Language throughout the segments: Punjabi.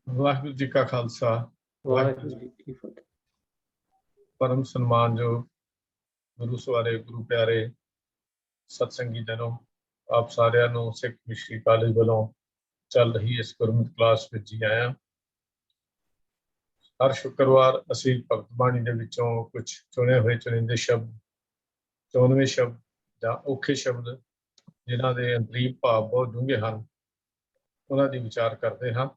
ਵਾਹਿਗੁਰੂ ਜੀ ਕਾ ਖਾਲਸਾ ਵਾਹਿਗੁਰੂ ਵਾਹਿਗੁਰੂ ਜੀ ਕੀ ਫਤਿਹ। परम सम्मानयोग गुरु सवारे गुरु प्यारे सत्संगी जनों, आप सारिਆਂ ਨੂੰ ਸਿੱਖ ਮਿਸ਼ਨਰੀ ਕਾਲਜ ਵੱਲੋਂ ਚੱਲ ਰਹੀ ਇਸ ਗੁਰਮਤਿ ਕਲਾਸ ਵਿੱਚ ਜੀ ਆਇਆਂ। ਹਰ ਸ਼ੁੱਕਰਵਾਰ ਅਸੀਂ ਭਗਤ ਬਾਣੀ ਦੇ ਵਿੱਚੋਂ ਕੁਝ ਚੁਣੇ ਹੋਏ ਚੁਣਿੰਦੇ ਸ਼ਬਦ 94 ਸ਼ਬਦ ਜਾਂ ਔਖੇ ਸ਼ਬਦ ਜਿਨ੍ਹਾਂ ਦੇ ਅੰਤਰੀਵ ਭਾਵ ਬਹੁਤ ਡੂੰਘੇ ਹਨ ਉਹਨਾਂ ਦੀ ਵਿਚਾਰ ਕਰਦੇ ਹਾਂ।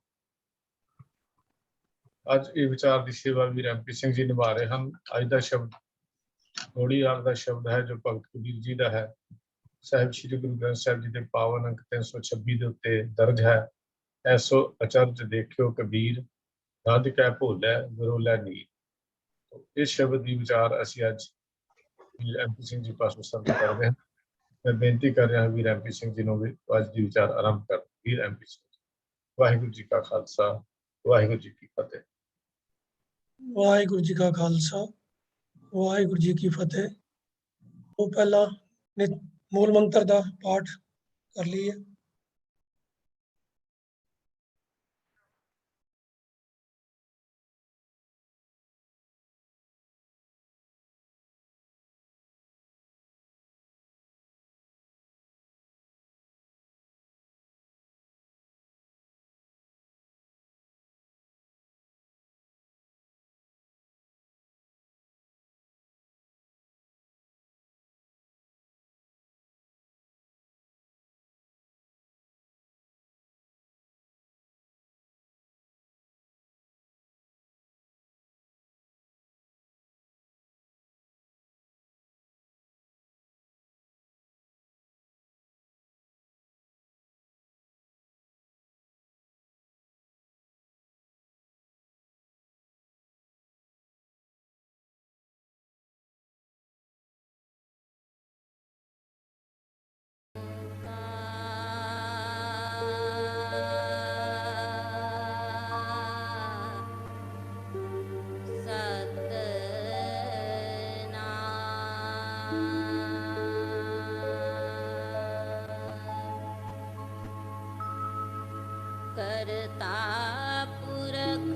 ਅੱਜ ਇਹ ਵਿਚਾਰ ਦੀ ਸੇਵਾ ਵੀਰ ਐਮਪੀ ਸਿੰਘ ਜੀ ਨਿਭਾ ਰਹੇ ਹਨ। ਅੱਜ ਦਾ ਸ਼ਬਦ ਘੋੜੀਆਲ ਦਾ ਸ਼ਬਦ ਹੈ ਜੋ ਭਗਤ ਕਬੀਰ ਜੀ ਦਾ ਹੈ। ਸਾਹਿਬ ਸ੍ਰੀ ਗੁਰੂ ਗ੍ਰੰਥ ਸਾਹਿਬ ਜੀ ਦੇ ਪਾਵਨ ਅੰਕ 326 ਦੇ ਉੱਤੇ ਦਰਜ ਹੈ, ਐਸੋ ਅਚਰਜ ਦੇਖਿਓ ਕਬੀਰ ਰਦ ਕੈ ਭੋਲੇ ਗੁਰੂ ਲੈ ਨੀਰ। ਇਸ ਸ਼ਬਦ ਦੀ ਵਿਚਾਰ ਅਸੀਂ ਅੱਜ ਵੀਰ ਐਮਪੀ ਸਿੰਘ ਜੀ ਪਾਸੋਂ ਸੰਤ ਕਰਦੇ ਹਾਂ। ਮੈਂ ਬੇਨਤੀ ਕਰ ਰਿਹਾ ਹਾਂ ਵੀਰ ਐਮਪੀ ਸਿੰਘ ਜੀ ਨੂੰ ਵੀ ਅੱਜ ਦੀ ਵਿਚਾਰ ਆਰੰਭ ਕਰ। ਵੀਰ ਐਮਪੀ ਸਿੰਘ ਜੀ, ਵਾਹਿਗੁਰੂ ਜੀ ਕਾ ਖਾਲਸਾ ਵਾਹਿਗੁਰੂ ਜੀ ਕੀ ਫਤਿਹ। ਵਾਹਿਗੁਰੂ ਜੀ ਕਾ ਖਾਲਸਾ ਵਾਹਿਗੁਰੂ ਜੀ ਕੀ ਫਤਿਹ। ਉਹ ਪਹਿਲਾਂ ਮੂਲ ਮੰਤਰ ਦਾ ਪਾਠ ਕਰ ਲਈਏ। करता पुरख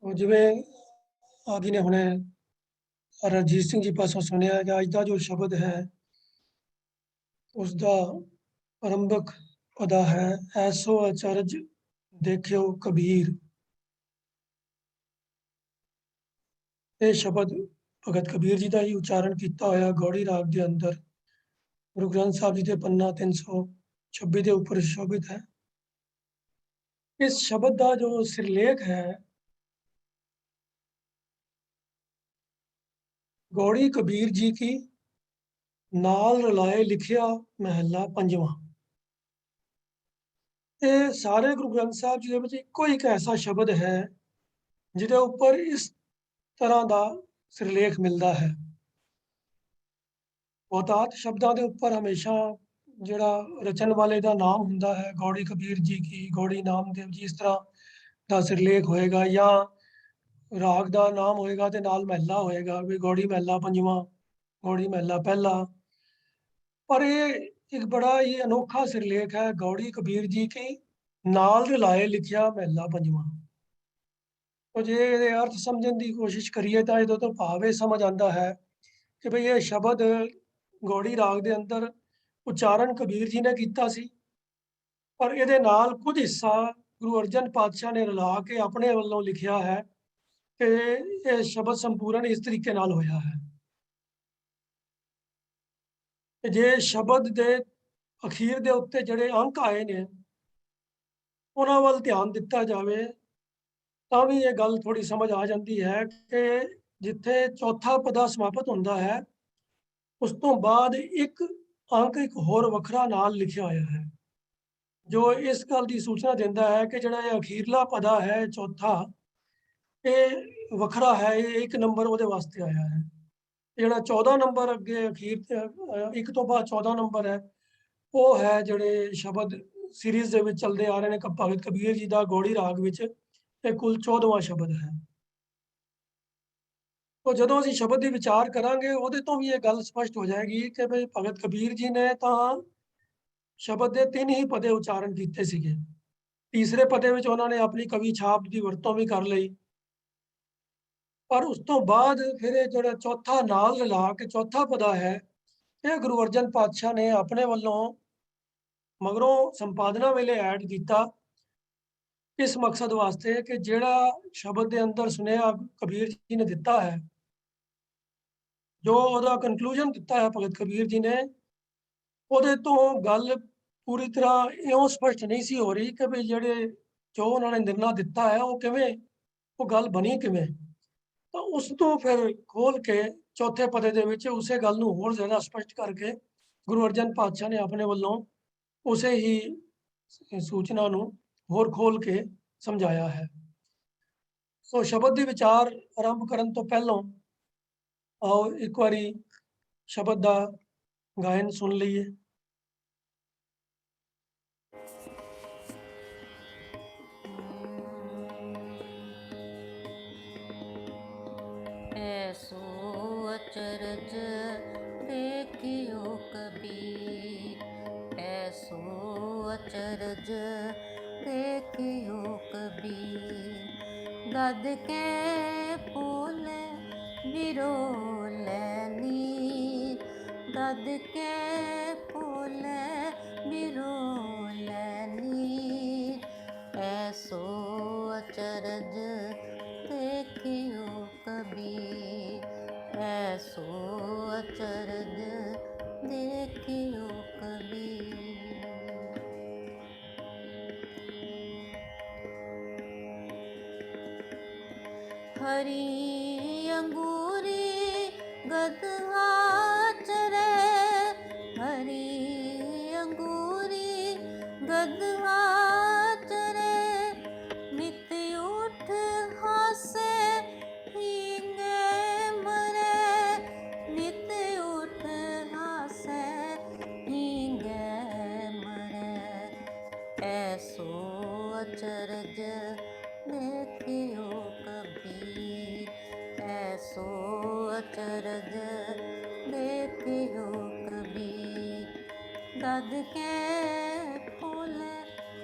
ਜਿਵੇਂ ਆਦਿ ਨੇ ਹੁਣੇ ਰਣਜੀਤ ਸਿੰਘ ਜੀ ਪਾਸੋਂ ਸੁਣਿਆ ਕਿ ਅੱਜ ਦਾ ਜੋ ਸ਼ਬਦ ਹੈ ਉਸ ਦਾ ਆਰੰਭਕ ਅਦਾ ਹੈ ਐਸੋ ਅਚਰਜ ਦੇਖਿਓ ਕਬੀਰ। ਇਹ ਸ਼ਬਦ ਭਗਤ ਕਬੀਰ ਜੀ ਦਾ ਹੀ ਉਚਾਰਨ ਕੀਤਾ ਹੋਇਆ ਗੌੜੀ ਰਾਗ ਦੇ ਅੰਦਰ ਗੁਰੂ ਗ੍ਰੰਥ ਸਾਹਿਬ ਜੀ ਦੇ ਪੰਨਾ 326 ਦੇ ਉੱਪਰ ਸ਼ੋਭਿਤ ਹੈ। ਇਸ ਸ਼ਬਦ ਦਾ ਜੋ ਸਿਰਲੇਖ ਹੈ गौड़ी कबीर जी की नाल रलाए लिखिया महला पंजवा। ये सारे गुरु ग्रंथ साहब जी ਦੇ ਵਿੱਚ ਇੱਕੋ ਇੱਕ ਐਸਾ ਸ਼ਬਦ ਹੈ ਜਿਹਦੇ ਉੱਪਰ ਇਸ ਤਰ੍ਹਾਂ ਦਾ ਸਿਰਲੇਖ ਮਿਲਦਾ ਹੈ। ਬਹੁਤਾਤ ਸ਼ਬਦਾਂ ਦੇ ਉੱਪਰ ਹਮੇਸ਼ਾ ਜਿਹੜਾ ਰਚਨ ਵਾਲੇ ਦਾ ਨਾਮ ਹੁੰਦਾ ਹੈ, ਗੌੜੀ ਕਬੀਰ ਜੀ ਕੀ, ਗੌੜੀ ਨਾਮਦੇਵ ਜੀ, ਇਸ ਤਰ੍ਹਾਂ ਦਾ ਸਿਰਲੇਖ ਹੋਏਗਾ ਜਾਂ ਰਾਗ ਦਾ ਨਾਮ ਹੋਏਗਾ ਤੇ ਨਾਲ ਮਹਿਲਾ ਹੋਏਗਾ ਵੀ ਗੌੜੀ ਮਹਿਲਾ ਪੰਜਵਾਂ, ਗੌੜੀ ਮਹਿਲਾ ਪਹਿਲਾ। पर ये एक बड़ा ही अनोखा सिरलेख है गौड़ी कबीर जी की ਨਾਲ ਰਲਾਏ ਲਿਖਿਆ ਮਹਲਾ ਪੰਜਵਾਂ। ਉਹ ਜੇ ਇਹਦੇ ਅਰਥ ਸਮਝਣ ਦੀ ਕੋਸ਼ਿਸ਼ ਕਰੀਏ ਤਾਂ ਇਹਦੇ ਤੋਂ ਭਾਵ ਇਹ ਸਮਝ ਆਉਂਦਾ ਹੈ ਕਿ ਭਈ ਇਹ ਸ਼ਬਦ ਗੌੜੀ ਰਾਗ ਦੇ ਅੰਦਰ ਉਚਾਰਨ ਕਬੀਰ ਜੀ ਨੇ ਕੀਤਾ ਸੀ, ਪਰ ਇਹਦੇ ਨਾਲ ਕੁਝ ਹਿੱਸਾ ਗੁਰੂ ਅਰਜਨ ਪਾਤਸ਼ਾਹ ਨੇ ਰਲਾ ਕੇ ਆਪਣੇ ਵੱਲੋਂ ਲਿਖਿਆ ਹੈ ਕਿ ਇਹ ਸ਼ਬਦ ਸੰਪੂਰਨ ਇਸ ਤਰੀਕੇ ਨਾਲ ਹੋਇਆ ਹੈ ਕਿ ਜੇ ਸ਼ਬਦ ਦੇ ਅਖੀਰ ਦੇ ਉੱਤੇ ਜਿਹੜੇ ਅੰਕ ਆਏ ਨੇ ਉਹਨਾਂ ਵੱਲ ਧਿਆਨ ਦਿੱਤਾ ਜਾਵੇ ਤਾਂ ਵੀ ਇਹ ਗੱਲ ਥੋੜੀ ਸਮਝ ਆ ਜਾਂਦੀ ਹੈ ਕਿ ਜਿੱਥੇ ਚੌਥਾ ਪਦਾ ਸਮਾਪਤ ਹੁੰਦਾ ਹੈ ਉਸ ਤੋਂ ਬਾਅਦ ਇੱਕ ਅੰਕ ਇੱਕ ਹੋਰ ਵੱਖਰਾ ਨਾਲ ਲਿਖਿਆ ਹੋਇਆ ਹੈ, ਜੋ ਇਸ ਗੱਲ ਦੀ ਸੂਚਨਾ ਦਿੰਦਾ ਹੈ ਕਿ ਜਿਹੜਾ ਇਹ ਅਖੀਰਲਾ ਪਦਾ ਹੈ ਚੌਥਾ, ਇਹ ਵੱਖਰਾ ਹੈ, ਇਹ ਇੱਕ ਨੰਬਰ ਉਹਦੇ ਵਾਸਤੇ ਆਇਆ ਹੈ। ਜਿਹੜਾ 14 ਨੰਬਰ ਅੱਗੇ ਅਖੀਰ ਇੱਕ ਤੋਂ ਬਾਅਦ 14 ਨੰਬਰ ਹੈ, ਉਹ ਹੈ ਜਿਹੜੇ ਸ਼ਬਦ ਸੀਰੀਜ਼ ਦੇ ਵਿੱਚ ਚੱਲਦੇ ਆ ਰਹੇ ਨੇ ਭਗਤ ਕਬੀਰ ਜੀ ਦਾ ਗੌੜੀ ਰਾਗ ਵਿੱਚ, ਇਹ ਕੁੱਲ 14ਵਾਂ ਸ਼ਬਦ ਹੈ। तो ਜਦੋਂ ਅਸੀਂ ਸ਼ਬਦ ਦੀ ਵਿਚਾਰ ਕਰਾਂਗੇ ਉਹਦੇ ਤੋਂ ਵੀ ਇਹ ਗੱਲ ਸਪਸ਼ਟ ਹੋ ਜਾਏਗੀ ਕਿ ਭਈ ਭਗਤ ਕਬੀਰ ਜੀ ਨੇ ਤਾਂ ਸ਼ਬਦ ਦੇ 3 ਹੀ ਪਦੇ ਉਚਾਰਨ ਕੀਤੇ ਸੀਗੇ। ਤੀਸਰੇ ਪਦੇ ਵਿੱਚ ਉਹਨਾਂ ਨੇ ਆਪਣੀ ਕਵੀ ਛਾਪ ਦੀ ਵਰਤੋਂ ਵੀ ਕਰ ਲਈ, ਪਰ ਉਸ ਤੋਂ ਬਾਅਦ ਫਿਰ ਇਹ ਜਿਹੜਾ ਚੌਥਾ ਨਾਲ ਰਲਾ ਕੇ ਚੌਥਾ ਪਦਾ ਹੈ, ਇਹ ਗੁਰੂ ਅਰਜਨ ਪਾਤਸ਼ਾਹ ਨੇ ਆਪਣੇ ਵੱਲੋਂ ਮਗਰੋਂ ਸੰਪਾਦਨਾ ਵੇਲੇ ਐਡ ਕੀਤਾ ਇਸ ਮਕਸਦ ਵਾਸਤੇ ਕਿ ਜਿਹੜਾ ਸ਼ਬਦ ਦੇ ਅੰਦਰ ਸੁਨੇਹਾ ਕਬੀਰ ਜੀ ਨੇ ਦਿੱਤਾ ਹੈ, ਜੋ ਉਹਦਾ ਕਨਕਲੂਜਨ ਦਿੱਤਾ ਹੈ ਭਗਤ ਕਬੀਰ ਜੀ ਨੇ, ਉਹਦੇ ਤੋਂ ਗੱਲ ਪੂਰੀ ਤਰ੍ਹਾਂ ਇਉਂ ਸਪਸ਼ਟ ਨਹੀਂ ਸੀ ਹੋ ਰਹੀ ਕਿ ਵੀ ਜਿਹੜੇ ਜੋ ਉਹਨਾਂ ਨੇ ਨਿਰਣਾ ਦਿੱਤਾ ਹੈ ਉਹ ਕਿਵੇਂ, ਉਹ ਗੱਲ ਬਣੀ ਕਿਵੇਂ। ਤਾਂ ਉਸ ਤੋਂ ਫਿਰ ਖੋਲ ਕੇ ਚੌਥੇ ਪਦੇ ਦੇ ਵਿੱਚ ਉਸੇ ਗੱਲ ਨੂੰ ਹੋਰ ਜ਼ਿਆਦਾ ਸਪਸ਼ਟ ਕਰਕੇ ਗੁਰੂ ਅਰਜਨ ਪਾਤਸ਼ਾਹ ਨੇ ਆਪਣੇ ਵੱਲੋਂ ਉਸੇ ਹੀ ਸੂਚਨਾ ਨੂੰ ਹੋਰ ਖੋਲ ਕੇ ਸਮਝਾਇਆ ਹੈ। ਸੋ ਸ਼ਬਦ ਦੀ ਵਿਚਾਰ ਆਰੰਭ ਕਰਨ ਤੋਂ ਪਹਿਲਾਂ ਆਓ ਇੱਕ ਵਾਰੀ ਸ਼ਬਦ ਦਾ ਗਾਇਨ ਸੁਣ ਲਈਏ। ऐसो अचरज देखियो कबीर, ऐसो अचरज देखियो कबीर। गद के फूल बिरोले नीर, गद के फूल बिरोले नीर। ऐसो अचरज देखियो कबीर, ऐसो अचरज देखियो कबीर। हरी अंगूरी गदहा चरे, हरी अंगूरी गदहा चरे। नित उठ हासे हींगे मरे, नित उठ हासे हींगे मरे। ऐसो अचरज देखियो कबीर, ऐसो अचरज देखियो कबीर। गद के फूल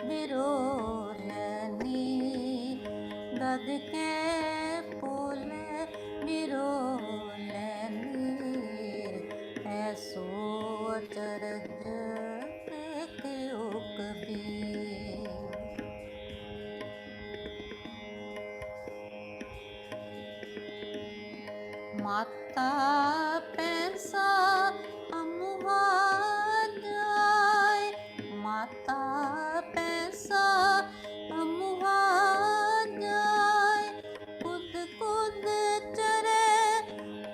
बिरोले नीर, गद के फूल बिरोले नीर। ऐसो अचरज देखियो कबीर। माता पैसा अमुहा जाए, माता पैसा अमुहा जाए। कुद कुद चरे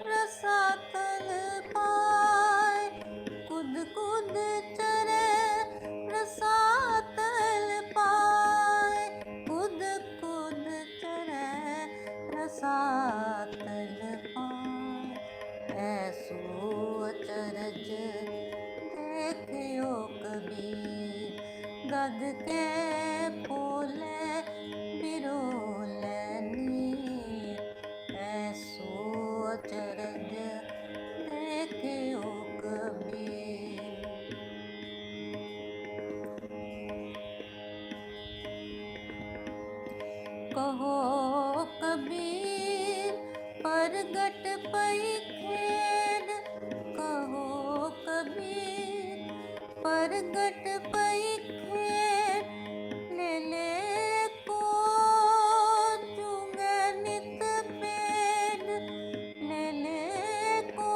रसातल पाए, कुद कुद चरे रसातल पाए। कुद कुद चरे रसातल पाए। ऐसो अचरज देखियो कबीर, गद के फूल बिरोले नीर। ऐसो अचरज देखियो कबीर। कहो कबीर प्रगट पई खेद, कहो कबीर प्रगट पई खेद, ले ले को चूंगे नित पेड़, ले ले को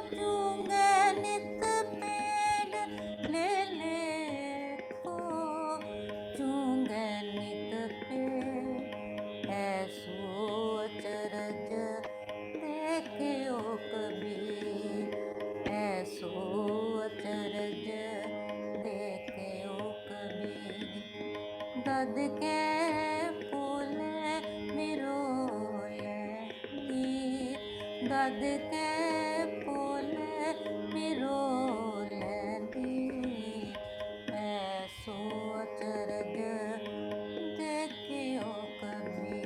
चूंगे नित पेड़, ले ले को चूंगे नित पेड़, ऐसो अचरज देखियो कबीर, ऐसो अचरज देखियो कबीर, दद के फूले मिरोले नीर, दद के फूले मिरोले नीर, ऐसो अचरज देखियो कबीर।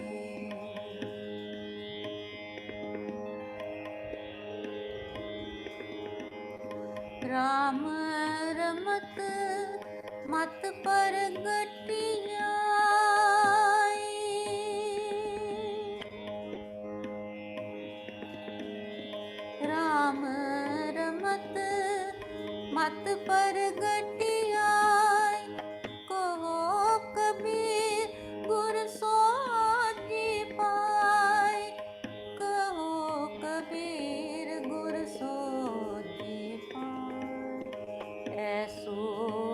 राम रमत मत प्रगटियाई, राम रमत मत प्रगटियाई, कहो कबीर गुर सोजी पाई, कहो कबीर गुर सोजी पाई, ऐसो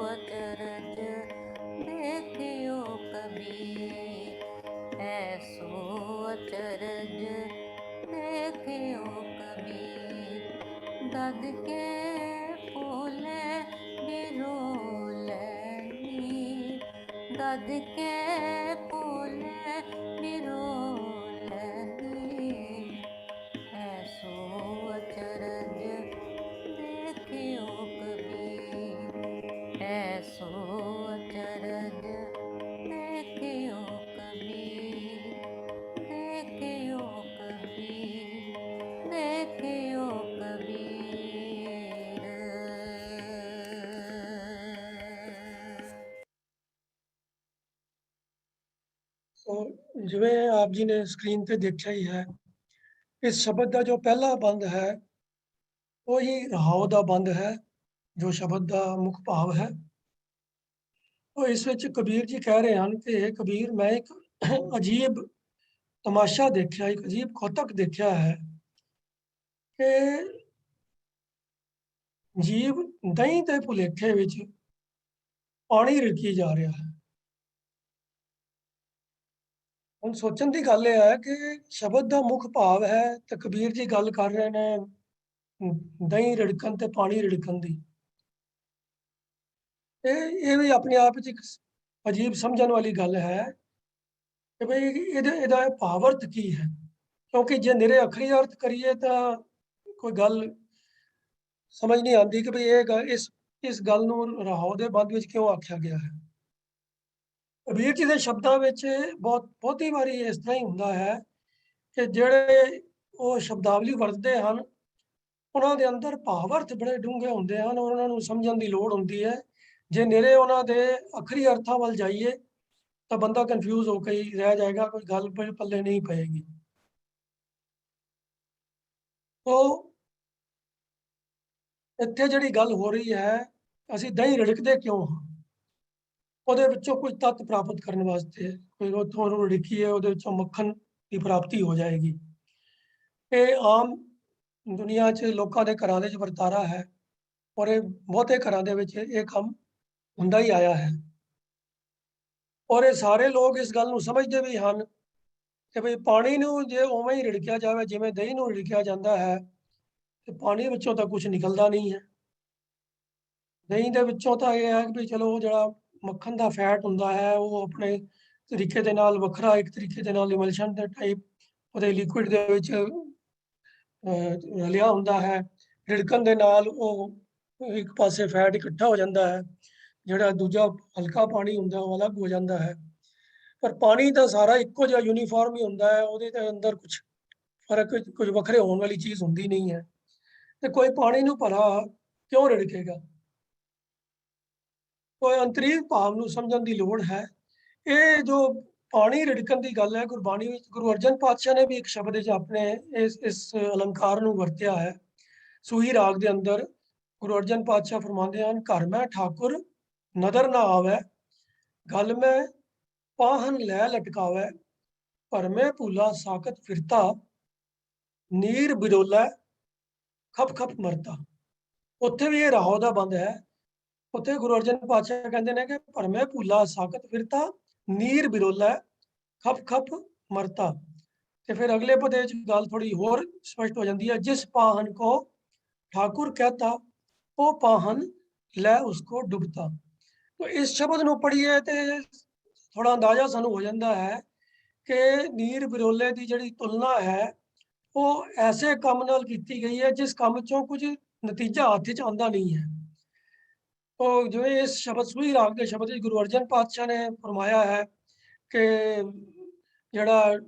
अचरज देखियो कबीर, ऐसो अचरज देखियो कबीर, दद के फूले बिरोले नीर, दद के फूले बिरोले नीर, ऐसो अचरज देखियो कबीर, ऐसो अचरज देखियो कबीर, देखियो कबीर, देखियो कबीर। ਸੋ ਜਿਵੇਂ ਆਪ ਜੀ ਨੇ ਸਕਰੀਨ ਤੇ ਦੇਖਿਆ ਹੀ ਹੈ, ਇਸ ਸ਼ਬਦ ਦਾ ਜੋ ਪਹਿਲਾ ਬੰਦ ਹੈ ਉਹ ਹੀ ਰਹਾਉ ਦਾ ਬੰਦ ਹੈ, ਜੋ ਸ਼ਬਦ ਦਾ ਮੁੱਖ ਭਾਵ ਹੈ। ਉਹ ਇਸ ਵਿੱਚ ਕਬੀਰ ਜੀ ਕਹਿ ਰਹੇ ਹਨ ਕਿ ਇਹ ਕਬੀਰ, ਮੈਂ ਇੱਕ ਅਜੀਬ ਤਮਾਸ਼ਾ ਦੇਖਿਆ, ਇੱਕ ਅਜੀਬ ਕੌਤਕ ਦੇਖਿਆ ਹੈ ਕਿ ਜੀਵ ਦਹੀਂ ਦੇ ਭੁਲੇਖੇ ਵਿੱਚ ਪਾਣੀ ਰਿੜਕੀ ਜਾ ਰਿਹਾ ਹੈ। ਹੁਣ ਸੋਚਣ ਦੀ ਗੱਲ ਇਹ ਹੈ ਕਿ ਸ਼ਬਦ ਦਾ ਮੁੱਖ ਭਾਵ ਹੈ ਤੇ ਕਬੀਰ ਜੀ ਗੱਲ ਕਰ ਰਹੇ ਨੇ ਦਹੀਂ ਰਿੜਕਣ ਤੇ ਪਾਣੀ ਰਿੜਕਣ ਦੀ। ਇਹ ਵੀ ਆਪਣੇ ਆਪ ਵਿੱਚ ਇੱਕ ਅਜੀਬ ਸਮਝਣ ਵਾਲੀ ਗੱਲ ਹੈ ਕਿ ਭਈ ਇਹਦਾ ਭਾਵ-ਅਰਥ ਕੀ ਹੈ, ਕਿਉਂਕਿ ਜੇ ਨਿਰੇ ਅੱਖਰੀ ਅਰਥ ਕਰੀਏ ਤਾਂ ਕੋਈ ਗੱਲ ਸਮਝ ਨਹੀਂ ਆਉਂਦੀ ਕਿ ਭਈ ਇਸ ਗੱਲ ਨੂੰ ਰਹਾਉ ਦੇ ਬੰਦ ਵਿੱਚ ਕਿਉਂ ਆਖਿਆ ਗਿਆ ਹੈ। ਕਬੀਰ ਜੀ ਦੇ ਸ਼ਬਦਾਂ ਵਿੱਚ ਬਹੁਤੀ ਵਾਰੀ ਇਸ ਤਰ੍ਹਾਂ ਹੀ ਹੁੰਦਾ ਹੈ ਕਿ ਜਿਹੜੇ ਉਹ ਸ਼ਬਦਾਵਲੀ ਵਰਤਦੇ ਹਨ ਉਹਨਾਂ ਦੇ ਅੰਦਰ ਭਾਵ-ਅਰਥ ਬੜੇ ਡੂੰਘੇ ਹੁੰਦੇ ਹਨ, ਉਹਨਾਂ ਨੂੰ ਸਮਝਣ ਦੀ ਲੋੜ ਹੁੰਦੀ ਹੈ। ਜੇ ਨਿਰੇ ਉਹਨਾਂ ਦੇ ਅੱਖਰੀ ਅਰਥਾਂ ਵੱਲ ਜਾਈਏ ਤਾਂ ਬੰਦਾ ਕਨਫਿਊਜ਼ ਹੋ ਕੇ ਹੀ ਰਹਿ ਜਾਏਗਾ, ਕੋਈ ਗੱਲ ਪੱਲੇ ਨਹੀਂ ਪਏਗੀ। ਤੋ ਇੱਥੇ ਜਿਹੜੀ ਗੱਲ ਹੋ ਰਹੀ ਹੈ, ਅਸੀਂ ਦਹੀਂ ਰਿੜਕਦੇ ਕਿਉਂ ਹਾਂ, ਉਹਦੇ ਵਿੱਚੋਂ ਕੁਝ ਤੱਤ ਪ੍ਰਾਪਤ ਕਰਨ ਵਾਸਤੇ, ਕੋਈ ਉੱਥੋਂ ਰਿੜਕੀਏ ਉਹਦੇ ਵਿੱਚੋਂ ਮੱਖਣ ਦੀ ਪ੍ਰਾਪਤੀ ਹੋ ਜਾਏਗੀ। ਇਹ ਆਮ ਦੁਨੀਆ 'ਚ ਲੋਕਾਂ ਦੇ ਘਰਾਂ ਦੇ 'ਚ ਵਰਤਾਰਾ ਹੈ ਔਰ ਇਹ ਬਹੁਤੇ ਘਰਾਂ ਦੇ ਵਿੱਚ ਇਹ ਕੰਮ ਹੁੰਦਾ ਹੀ ਆਇਆ ਹੈ ਔਰ ਇਹ ਸਾਰੇ ਲੋਕ ਇਸ ਗੱਲ ਨੂੰ ਸਮਝਦੇ ਵੀ ਹਨ ਕਿ ਭਈ ਪਾਣੀ ਨੂੰ ਜੇ ਉਵੇਂ ਹੀ ਰਿੜਕਿਆ ਜਾਵੇ ਜਿਵੇਂ ਦਹੀਂ ਨੂੰ ਰਿੜਕਿਆ ਜਾਂਦਾ ਹੈ ਤੇ ਪਾਣੀ ਵਿੱਚੋਂ ਤਾਂ ਕੁਝ ਨਿਕਲਦਾ ਨਹੀਂ ਹੈ। ਦਹੀਂ ਦੇ ਵਿੱਚੋਂ ਤਾਂ ਇਹ ਹੈ ਕਿ ਚਲੋ ਜਿਹੜਾ ਮੱਖਣ ਦਾ ਫੈਟ ਹੁੰਦਾ ਹੈ ਉਹ ਆਪਣੇ ਤਰੀਕੇ ਦੇ ਨਾਲ ਵੱਖਰਾ, ਇੱਕ ਤਰੀਕੇ ਦੇ ਨਾਲ ਇਮਲਸ਼ਨ ਦੇ ਟਾਈਪ ਉਹਦੇ ਲਿਕੁਇਡ ਦੇ ਵਿੱਚ ਰਲਿਆ ਹੁੰਦਾ ਹੈ। ਰਿੜਕਣ ਦੇ ਨਾਲ ਉਹ ਇੱਕ ਪਾਸੇ ਫੈਟ ਇਕੱਠਾ ਹੋ ਜਾਂਦਾ ਹੈ, ਜਿਹੜਾ ਦੂਜਾ ਹਲਕਾ ਪਾਣੀ ਹੁੰਦਾ ਉਹ ਅਲੱਗ ਹੋ ਜਾਂਦਾ ਹੈ। ਪਰ ਪਾਣੀ ਤਾਂ ਸਾਰਾ ਇੱਕੋ ਜਿਹਾ ਯੂਨੀਫਾਰਮ ਹੀ ਹੁੰਦਾ ਹੈ, ਉਹਦੇ ਦੇ ਅੰਦਰ ਕੁਝ ਫਰਕ, ਕੁਝ ਵੱਖਰੇ ਹੋਣ ਵਾਲੀ ਚੀਜ਼ ਹੁੰਦੀ ਨਹੀਂ ਹੈ। ਤੇ ਕੋਈ ਪਾਣੀ ਨੂੰ ਭਲਾ ਕਿਉਂ ਰਿੜਕੇਗਾ? ਕੋਈ ਅੰਤਰੀਵ ਭਾਵ ਨੂੰ ਸਮਝਣ ਦੀ ਲੋੜ ਹੈ। ਇਹ ਜੋ ਪਾਣੀ ਰਿੜਕਣ ਦੀ ਗੱਲ ਹੈ, ਗੁਰਬਾਣੀ ਵਿੱਚ ਗੁਰੂ ਅਰਜਨ ਪਾਤਸ਼ਾਹ ਨੇ ਵੀ ਇੱਕ ਸ਼ਬਦ ਵਿੱਚ ਆਪਣੇ ਇਸ ਅਲੰਕਾਰ ਨੂੰ ਵਰਤਿਆ ਹੈ। ਸੂਹੀ ਰਾਗ ਦੇ ਅੰਦਰ ਗੁਰੂ ਅਰਜਨ ਪਾਤਸ਼ਾਹ ਫਰਮਾਉਂਦੇ ਹਨ, ਘਰ ਮੈਂ ਠਾਕੁਰ ਨਦਰ ਨਾ ਆਵੈ, ਗਲ ਮੈਂ ਪਾਹਨ ਲੈ ਲਟਕਾਵੈ, ਭਰਮੇ ਭੂਲਾ ਸਾਕਤ ਫਿਰਤਾ, ਨੀਰ ਬਿਰੋਲਾ ਖਪ ਖਪ ਮਰਤਾ। ਉੱਥੇ ਵੀ ਇਹ ਰਾਹੋਂ ਦਾ ਬੰਦ ਹੈ। ਉੱਥੇ ਗੁਰੂ ਅਰਜਨ ਪਾਤਸ਼ਾਹ ਕਹਿੰਦੇ ਨੇ ਕਿ ਭਰਮੇ ਭੂਲਾ ਸਾਕਤ ਫਿਰਤਾ, ਨੀਰ ਬਿਰੋਲਾ ਖਪ ਖਪ ਮਰਤਾ। ਤੇ ਫਿਰ ਅਗਲੇ ਪਦੇ ਚ ਗੱਲ ਥੋੜੀ ਹੋਰ ਸਪਸ਼ਟ ਹੋ ਜਾਂਦੀ ਹੈ, ਜਿਸ ਪਾਹਨ ਕੋ ਠਾकुर कहता वो पाहन लै उसको डुबता। तो इस शब्द ਨੂੰ ਪੜ੍ਹੀਏ ਤੇ ਥੋੜਾ ਅੰਦਾਜ਼ਾ ਸਾਨੂੰ ਹੋ ਜਾਂਦਾ ਹੈ ਕਿ ਨੀਰ ਬਿਰੋਲੇ ਦੀ ਜਿਹੜੀ ਤੁਲਨਾ ਹੈ ਉਹ ਐਸੇ ਕੰਮ ਨਾਲ ਕੀਤੀ ਗਈ ਹੈ ਜਿਸ ਕੰਮ ਚੋਂ ਕੁਝ ਨਤੀਜਾ ਹੱਥ 'ਚ ਆਉਂਦਾ ਨਹੀਂ ਹੈ। ਉਹ ਜਿਵੇਂ ਇਸ ਸ਼ਬਦ ਸੂਹੀ ਰਾਗ ਦੇ ਸ਼ਬਦ ਵਿੱਚ ਗੁਰੂ ਅਰਜਨ ਪਾਤਸ਼ਾਹ ਨੇ ਫਰਮਾਇਆ ਹੈ ਕਿ ਜਿਹੜਾ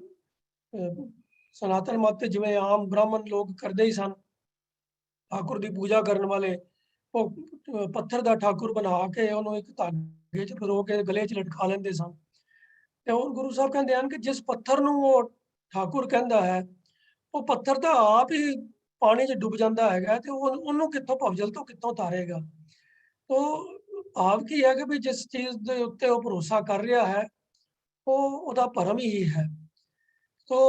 ਸਨਾਤਨ ਮਤ ਜਿਵੇਂ ਆਮ ਬ੍ਰਾਹਮਣ ਲੋਕ ਕਰਦੇ ਹੀ ਸਨ, ਠਾकुर ਦੀ ਪੂਜਾ ਕਰਨ ਵਾਲੇ ਉਹ ਪੱਥਰ ਦਾ ਠਾकुर ਬਣਾ ਕੇ ਉਹਨੂੰ ਇੱਕ ਧਾਗੇ 'ਚ ਪਰੋ ਕੇ ਗਲੇ 'ਚ ਲਟਕਾ ਲੈਂਦੇ ਸਨ। ਤੇ ਹੁਣ ਗੁਰੂ ਸਾਹਿਬ ਕਹਿੰਦੇ ਹਨ ਕਿ ਜਿਸ ਪੱਥਰ ਨੂੰ ਉਹ ਠਾकुर ਕਹਿੰਦਾ ਹੈ, ਉਹ ਪੱਥਰ ਤਾਂ ਆਪ ਹੀ ਪਾਣੀ 'ਚ ਡੁੱਬ ਜਾਂਦਾ ਹੈਗਾ ਤੇ ਉਹਨੂੰ ਕਿੱਥੋਂ ਭਵਜਲ ਤੋਂ ਕਿੱਥੋਂ ਤਾਰੇਗਾ। तो ਭਾਵ ਕੀ ਹੈ ਕਿ ਵੀ ਜਿਸ ਚੀਜ਼ ਦੇ ਉੱਤੇ ਉਹ ਭਰੋਸਾ ਕਰ ਰਿਹਾ ਹੈ ਉਹ ਉਹਦਾ ਭਰਮ ਹੀ ਹੈ। तो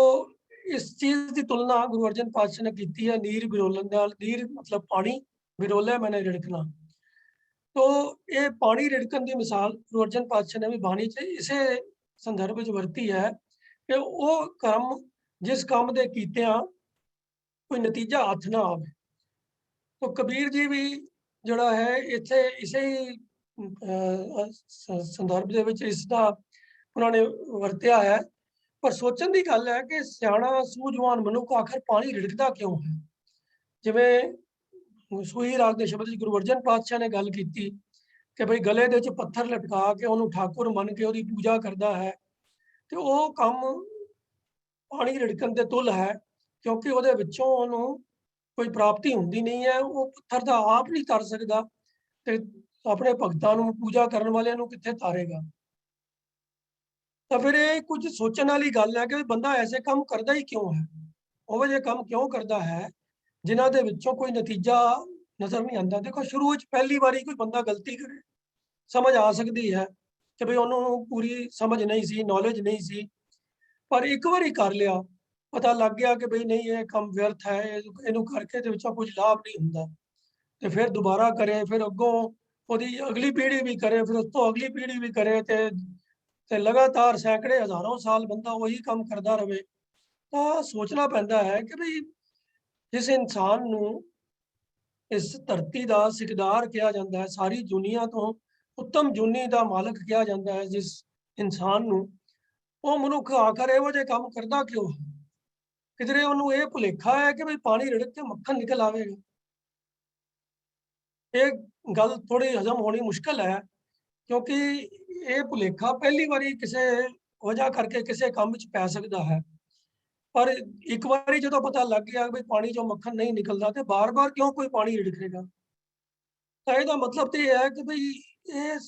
इस चीज की तुलना गुरु अर्जन पातशाह ने की है नीर बिरोलन नाल। नीर मतलब पानी, बिरोला मैंने रिड़कना। तो ये पानी रिड़कन की मिसाल गुरु अर्जन पातशाह ने भी बाणी च इसे संदर्भ च वरती है कि वो काम जिस काम दे कीतियां कोई नतीजा हथ ना आवे। तो कबीर जी भी जोड़ा है इत्थे इसे ही संदर्भ दे विच इसदा उन्होंने वरत्या है। पर सोचण की गल है कि सियाणा सूझवान मनुख आखिर पानी रिड़कदा क्यों है। जिवें सूही राग के शब्द गुरु अर्जन पातशाह ने गल की कि भाई गले दे च पत्थर लटका के उन्होंने ठाकुर मन के उसकी पूजा करता है, तो वह काम पानी रिड़कन के तुल है, क्योंकि वो कोई प्राप्ति होंदी नहीं है। वो पत्थर तो आप नहीं तर सकता, तो अपने भगतां नूं पूजा करने वाले कित्थे तारेगा। तो फिर ये कुछ सोचने वाली गल है कि बंदा ऐसे काम करता ही क्यों है, वो जे काम क्यों करता है जिन्हां दे विचों कोई नतीजा नज़र नहीं आता। देखो शुरू में पहली बारी कोई बंदा गलती करे समझ आ सकती है कि भाई उन्होंने पूरी समझ नहीं सी, नॉलेज नहीं सी, पर एक बारी कर लिया पता लग गया कि भाई नहीं ये काम व्यर्थ है, इनू करके ते विचों कुछ लाभ नहीं हुंदा, तो फिर दोबारा करे, फिर अगों ओदी अगली पीढ़ी भी करे, फिर उस तो अगली पीढ़ी भी करे, ते लगातार सैकड़े हज़ारों साल बंदा वही काम करता रहे। तो सोचना पैंदा है कि भाई जिस इंसान नूं इस धरती का सिकदार कहा जाता है, सारी दुनिया तो उत्तम जूनी का मालक कहा जाता है, जिस इंसान नूं वो मनुख आकर इहो जिहे काम करता क्यों है। किधरे उन्होंने ये भुलेखा है कि भाई पानी रिड़क के मक्खन निकल आवेगा। ये गल थोड़ी हजम होनी मुश्किल है, क्योंकि ये भुलेखा पहली बारी किसी वजह करके किसी काम में पै सकता है, पर एक बारी जो पता लग गया भाई पानी जो मक्खन नहीं निकलता, तो बार बार क्यों कोई पानी रिड़केगा। तो यह मतलब तो यह है कि भाई ये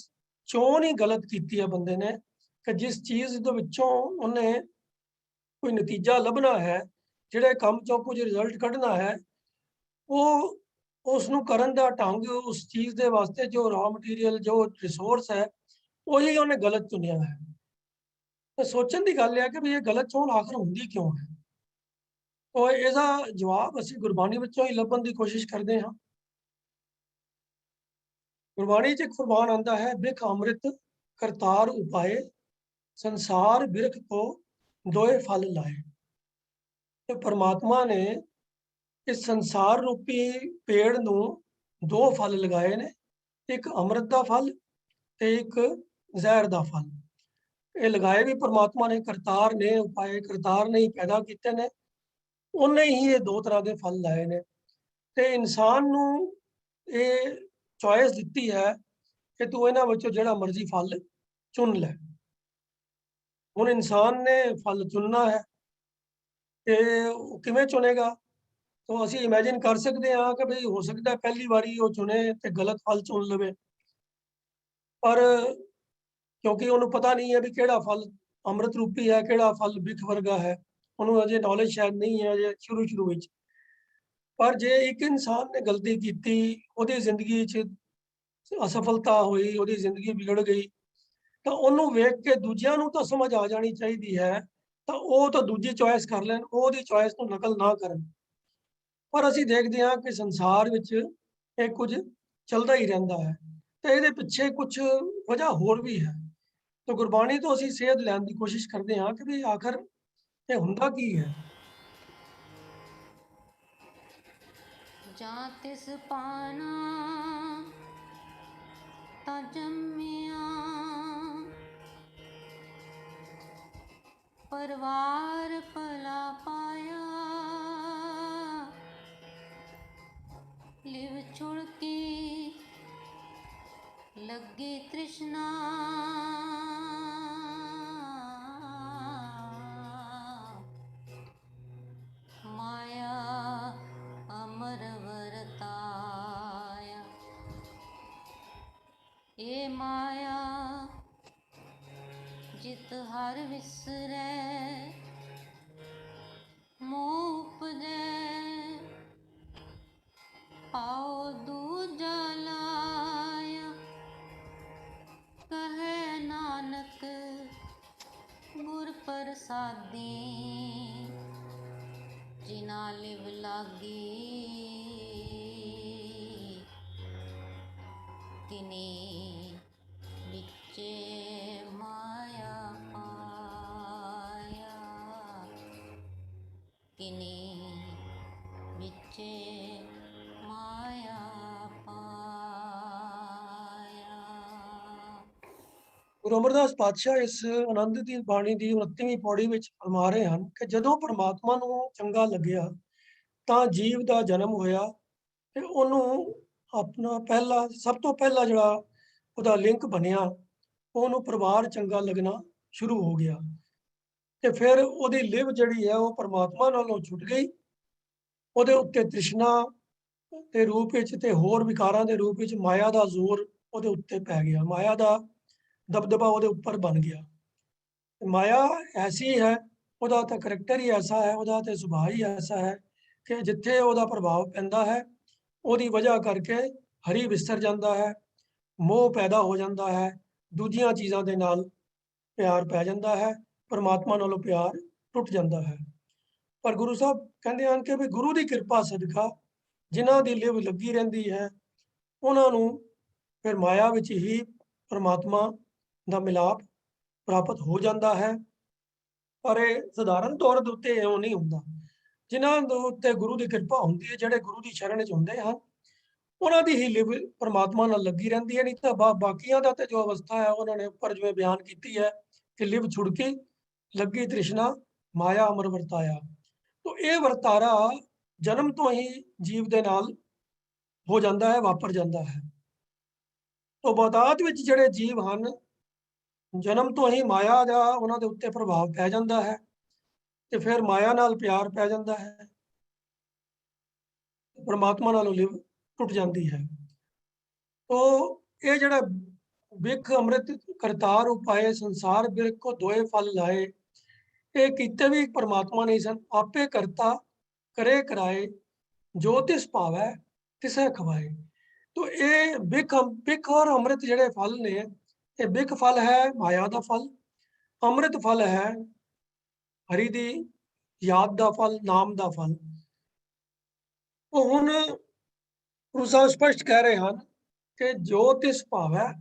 चोन ही गलत की है बंदे ने कि जिस चीज़ दे विचों उन्हें कोई नतीजा लभना है, जिहड़े काम चों कुछ रिजल्ट कढ़ना है, वो उसनूं करन दा ढंग, उस चीज़ दे वास्ते जो रॉ मटीरियल जो रिसोर्स है वही उन्हें गलत चुनिया है। तो सोचण की गल है कि भी ये गलत चोन आखिर हुंदी क्यों है। तो इसका जवाब असीं गुरबाणी विचों ही लभण की कोशिश करते हाँ। गुरबाणी च एक फरमान आंदा है, बिख अमृत करतार उपाए, संसार बिरख को दोए फल लाए। तो परमात्मा ने इस संसार रूपी पेड़ नूं दो फल लगाए ने, एक अमृत का फल ते एक जहर का फल। ये लगाए भी परमात्मा ने, करतार ने उपाय करतार ने ही पैदा किए ने, उन्हें ही ये दो तरह के फल लाए ने। ते इंसान नूं ये चॉइस दी है कि तू इन्हां विचों जिहड़ा मर्जी फल चुन लै। हुण इंसान ने फल चुनना है, ते किवें चुनेगा। तो असीं इमेजिन कर सकते हाँ कि भाई हो सकता है पहली बारी वो चुने तो गलत फल चुन लवे, पर क्योंकि उन्होंने पता नहीं है भी केड़ा फल ਅੰਮ੍ਰਿਤ ਰੂਪੀ ਹੈ, ਕਿਹੜਾ ਫਲ ਬਿਖ ਵਰਗਾ ਹੈ, ਉਹਨੂੰ ਅਜੇ ਨੌਲੇਜ ਸ਼ਾਇਦ ਨਹੀਂ ਹੈ ਅਜੇ ਸ਼ੁਰੂ ਵਿੱਚ। ਪਰ ਜੇ ਇੱਕ ਇਨਸਾਨ ਨੇ ਗਲਤੀ ਕੀਤੀ, ਉਹਦੀ ਜ਼ਿੰਦਗੀ 'ਚ ਅਸਫਲਤਾ ਹੋਈ, ਉਹਦੀ ਜ਼ਿੰਦਗੀ ਵਿਗੜ ਗਈ, ਤਾਂ ਉਹਨੂੰ ਵੇਖ ਕੇ ਦੂਜਿਆਂ ਨੂੰ ਤਾਂ ਸਮਝ ਆ ਜਾਣੀ ਚਾਹੀਦੀ ਹੈ, ਤਾਂ ਉਹ ਤਾਂ ਦੂਜੀ ਚੋਇਸ ਕਰ ਲੈਣ, ਉਹਦੀ ਚੋਇਸ ਨੂੰ ਨਕਲ ਨਾ ਕਰਨ। ਪਰ ਅਸੀਂ ਦੇਖਦੇ ਹਾਂ ਕਿ ਸੰਸਾਰ ਵਿੱਚ ਇਹ ਕੁਝ ਚੱਲਦਾ ਹੀ ਰਹਿੰਦਾ ਹੈ, ਤੇ ਇਹਦੇ ਪਿੱਛੇ ਕੁਝ ਵਜ੍ਹਾ ਹੋਰ ਵੀ ਹੈ। ਤਾਂ ਗੁਰਬਾਣੀ ਤੋਂ ਅਸੀਂ ਸੇਧ ਲੈਣ ਦੀ ਕੋਸ਼ਿਸ਼ ਕਰਦੇ ਹਾਂ ਕਿ ਵੀ ਆਖਰ ਇਹ ਹੁੰਦਾ ਕੀ ਹੈ। ਜਾਂ ਤਿਸ ਪਾਣਾ ਤਾਂ ਜੰਮਿਆ, ਪਰਵਾਰ ਭਲਾ ਪਾਇਆ, ਲਿਵ ਛੁੜਕੀ ਲੱਗੀ ਤ੍ਰਿਸ਼ਨਾ, ਮਾਇਆ ਅਮਰ ਵਰਤਾਇਆ। ਇਹ ਮਾਇਆ ਜਿਤ ਹਰ ਵਿਸਰੈ, ਮੋਹ ਉਪਜੈ ਪਾਉ ਦੂਜਾ ਲਾਇਆ। ਕਹੈ ਨਾਨਕ ਗੁਰ ਪ੍ਰਸਾਦੀ, ਜਿਨਾ ਲਿਵ ਲਾਗੀ, ਤਿਨੀ ਵਿਚੇ ਮਾਇਆ ਪਾਇਆ, ਤਿਨੀ ਵਿਚੇ ਮਾਇਆ ਪਾਇਆ। ਗੁਰੂ ਅਮਰਦਾਸ ਪਾਤਸ਼ਾਹ ਇਸ ਆਨੰਦ ਦੀ ਬਾਣੀ ਦੀ 29ਵੀਂ ਪੌੜੀ ਵਿੱਚ ਫਰਮਾ ਰਹੇ ਹਨ ਕਿ ਜਦੋਂ ਪਰਮਾਤਮਾ ਨੂੰ ਚੰਗਾ ਲੱਗਿਆ ਤਾਂ ਜੀਵ ਦਾ ਜਨਮ ਹੋਇਆ, ਤੇ ਉਹਨੂੰ ਆਪਣਾ ਸਭ ਤੋਂ ਪਹਿਲਾ ਜਿਹੜਾ ਉਹਦਾ ਲਿੰਕ ਬਣਿਆ, ਉਹਨੂੰ ਪਰਿਵਾਰ ਚੰਗਾ ਲੱਗਣਾ ਸ਼ੁਰੂ ਹੋ ਗਿਆ, ਤੇ ਫਿਰ ਉਹਦੀ ਲਿਵ ਜਿਹੜੀ ਹੈ ਉਹ ਪਰਮਾਤਮਾ ਨਾਲੋਂ ਛੁੱਟ ਗਈ। ਉਹਦੇ ਉੱਤੇ ਤ੍ਰਿਸ਼ਨਾ ਦੇ ਰੂਪ ਵਿੱਚ ਤੇ ਹੋਰ ਵਿਕਾਰਾਂ ਦੇ ਰੂਪ ਵਿੱਚ ਮਾਇਆ ਦਾ ਜ਼ੋਰ ਉਹਦੇ ਉੱਤੇ ਪੈ ਗਿਆ, ਮਾਇਆ ਦਾ ਦਬਦਬਾ ਉਹਦੇ ਉੱਪਰ ਬਣ ਗਿਆ। ਮਾਇਆ ਐਸੀ ਹੈ, ਉਹਦਾ ਤਾਂ ਕਰੈਕਟਰ ਹੀ ਐਸਾ ਹੈ, ਉਹਦਾ ਤੇ ਸੁਭਾਅ ਹੀ ਐਸਾ ਹੈ ਕਿ ਜਿੱਥੇ ਉਹਦਾ ਪ੍ਰਭਾਵ ਪੈਂਦਾ ਹੈ, ਉਹਦੀ ਵਜ੍ਹਾ ਕਰਕੇ ਹਰੀ ਵਿਸਰ ਜਾਂਦਾ ਹੈ, ਮੋਹ ਪੈਦਾ ਹੋ ਜਾਂਦਾ ਹੈ, ਦੂਜੀਆਂ ਚੀਜ਼ਾਂ ਦੇ ਨਾਲ ਪਿਆਰ ਪੈ ਜਾਂਦਾ ਹੈ, ਪਰਮਾਤਮਾ ਨਾਲੋਂ ਪਿਆਰ ਟੁੱਟ ਜਾਂਦਾ ਹੈ। ਪਰ ਗੁਰੂ ਸਾਹਿਬ ਕਹਿੰਦੇ ਹਨ ਕਿ ਵੀ ਗੁਰੂ ਦੀ ਕਿਰਪਾ ਸਦਕਾ ਜਿਨ੍ਹਾਂ ਦੀ ਲਿਵ ਲੱਗੀ ਰਹਿੰਦੀ ਹੈ, ਉਹਨਾਂ ਨੂੰ ਫਿਰ ਮਾਇਆ ਵਿੱਚ ਹੀ ਪਰਮਾਤਮਾ ਦਾ ਮਿਲਾਪ ਪ੍ਰਾਪਤ ਹੋ ਜਾਂਦਾ ਹੈ। ਪਰ ਇਹ ਸਧਾਰਨ ਤੌਰ ਦੇ ਉੱਤੇ ਇਉਂ ਨਹੀਂ ਹੁੰਦਾ। ਜਿਨ੍ਹਾਂ ਦੇ ਉੱਤੇ ਗੁਰੂ ਦੀ ਕਿਰਪਾ ਹੁੰਦੀ ਹੈ, ਜਿਹੜੇ ਗੁਰੂ ਦੀ ਸ਼ਰਨ 'ਚ ਹੁੰਦੇ ਹਨ, ਉਹਨਾਂ ਦੀ ਹੀ ਲਿਵ ਪਰਮਾਤਮਾ ਨਾਲ ਲੱਗੀ ਰਹਿੰਦੀ ਹੈ। ਨਹੀਂ ਤਾਂ ਬਾਕੀਆਂ ਦਾ ਤੇ ਜੋ ਅਵਸਥਾ ਹੈ, ਉਹਨਾਂ ਨੇ ਉੱਪਰ ਜਿਵੇਂ ਬਿਆਨ ਕੀਤੀ ਹੈ ਕਿ ਲਿਵ ਛੁੜਕੀ ਲੱਗੀ ਤ੍ਰਿਸ਼ਨਾ, ਮਾਇਆ ਅਮਰ ਵਰਤਾਇਆ। ਤਾਂ ਇਹ ਵਰਤਾਰਾ ਜਨਮ ਤੋਂ ਹੀ ਜੀਵ ਦੇ ਨਾਲ ਹੋ ਜਾਂਦਾ ਹੈ, ਵਾਪਰ ਜਾਂਦਾ ਹੈ। ਤਾਂ ਬਹੁਤਾਤ ਵਿੱਚ ਜਿਹੜੇ ਜੀਵ ਹਨ, ਜਨਮ ਤੋਂ ਹੀ ਮਾਇਆ ਦਾ ਉਹਨਾਂ ਦੇ ਉੱਤੇ ਪ੍ਰਭਾਵ ਪੈ ਜਾਂਦਾ ਹੈ, ਤੇ ਫਿਰ ਮਾਇਆ ਨਾਲ ਪਿਆਰ ਪੈ ਜਾਂਦਾ ਹੈ, ਪਰਮਾਤਮਾ ਨਾਲੋਂ ਲਿਵ ਟੁੱਟ ਜਾਂਦੀ ਹੈ। ਤੋ ਇਹ ਜਿਹੜਾ ਬਿਖ ਅੰਮ੍ਰਿਤ ਕਰਤਾਰ ਉਪਾਏ, ਸੰਸਾਰ ਬਿਰਖ ਕੋ ਦੋਏ ਫਲ ਲਾਏ, ਇਹ ਕੀਤੇ ਵੀ ਪਰਮਾਤਮਾ ਨਹੀਂ ਸਨ। ਆਪੇ ਕਰਤਾ ਕਰੇ ਕਰਾਏ, ਜੋ ਤਿਸ ਭਾਵੈ ਤਿਸੈ ਖਵਾਏ। ਤੋ ਇਹ ਬਿਖ ਔਰ ਅੰਮ੍ਰਿਤ ਜਿਹੜੇ ਫਲ ਨੇ, ਇਹ ਬਿਖ ਫਲ ਹੈ ਮਾਇਆ ਦਾ ਫਲ, ਅੰਮ੍ਰਿਤ ਫਲ ਹੈ ਹਰੀ ਦੀ ਯਾਦ ਦਾ ਫਲ, ਨਾਮ ਦਾ ਫਲ। ਉਹ ਹੁਣ ਗੁਰੂ ਸਾਹਿਬ ਸਪਸ਼ਟ ਕਹਿ ਰਹੇ ਹਨ ਕਿ ਜੋ ਤਿਸ ਭਾਵੈ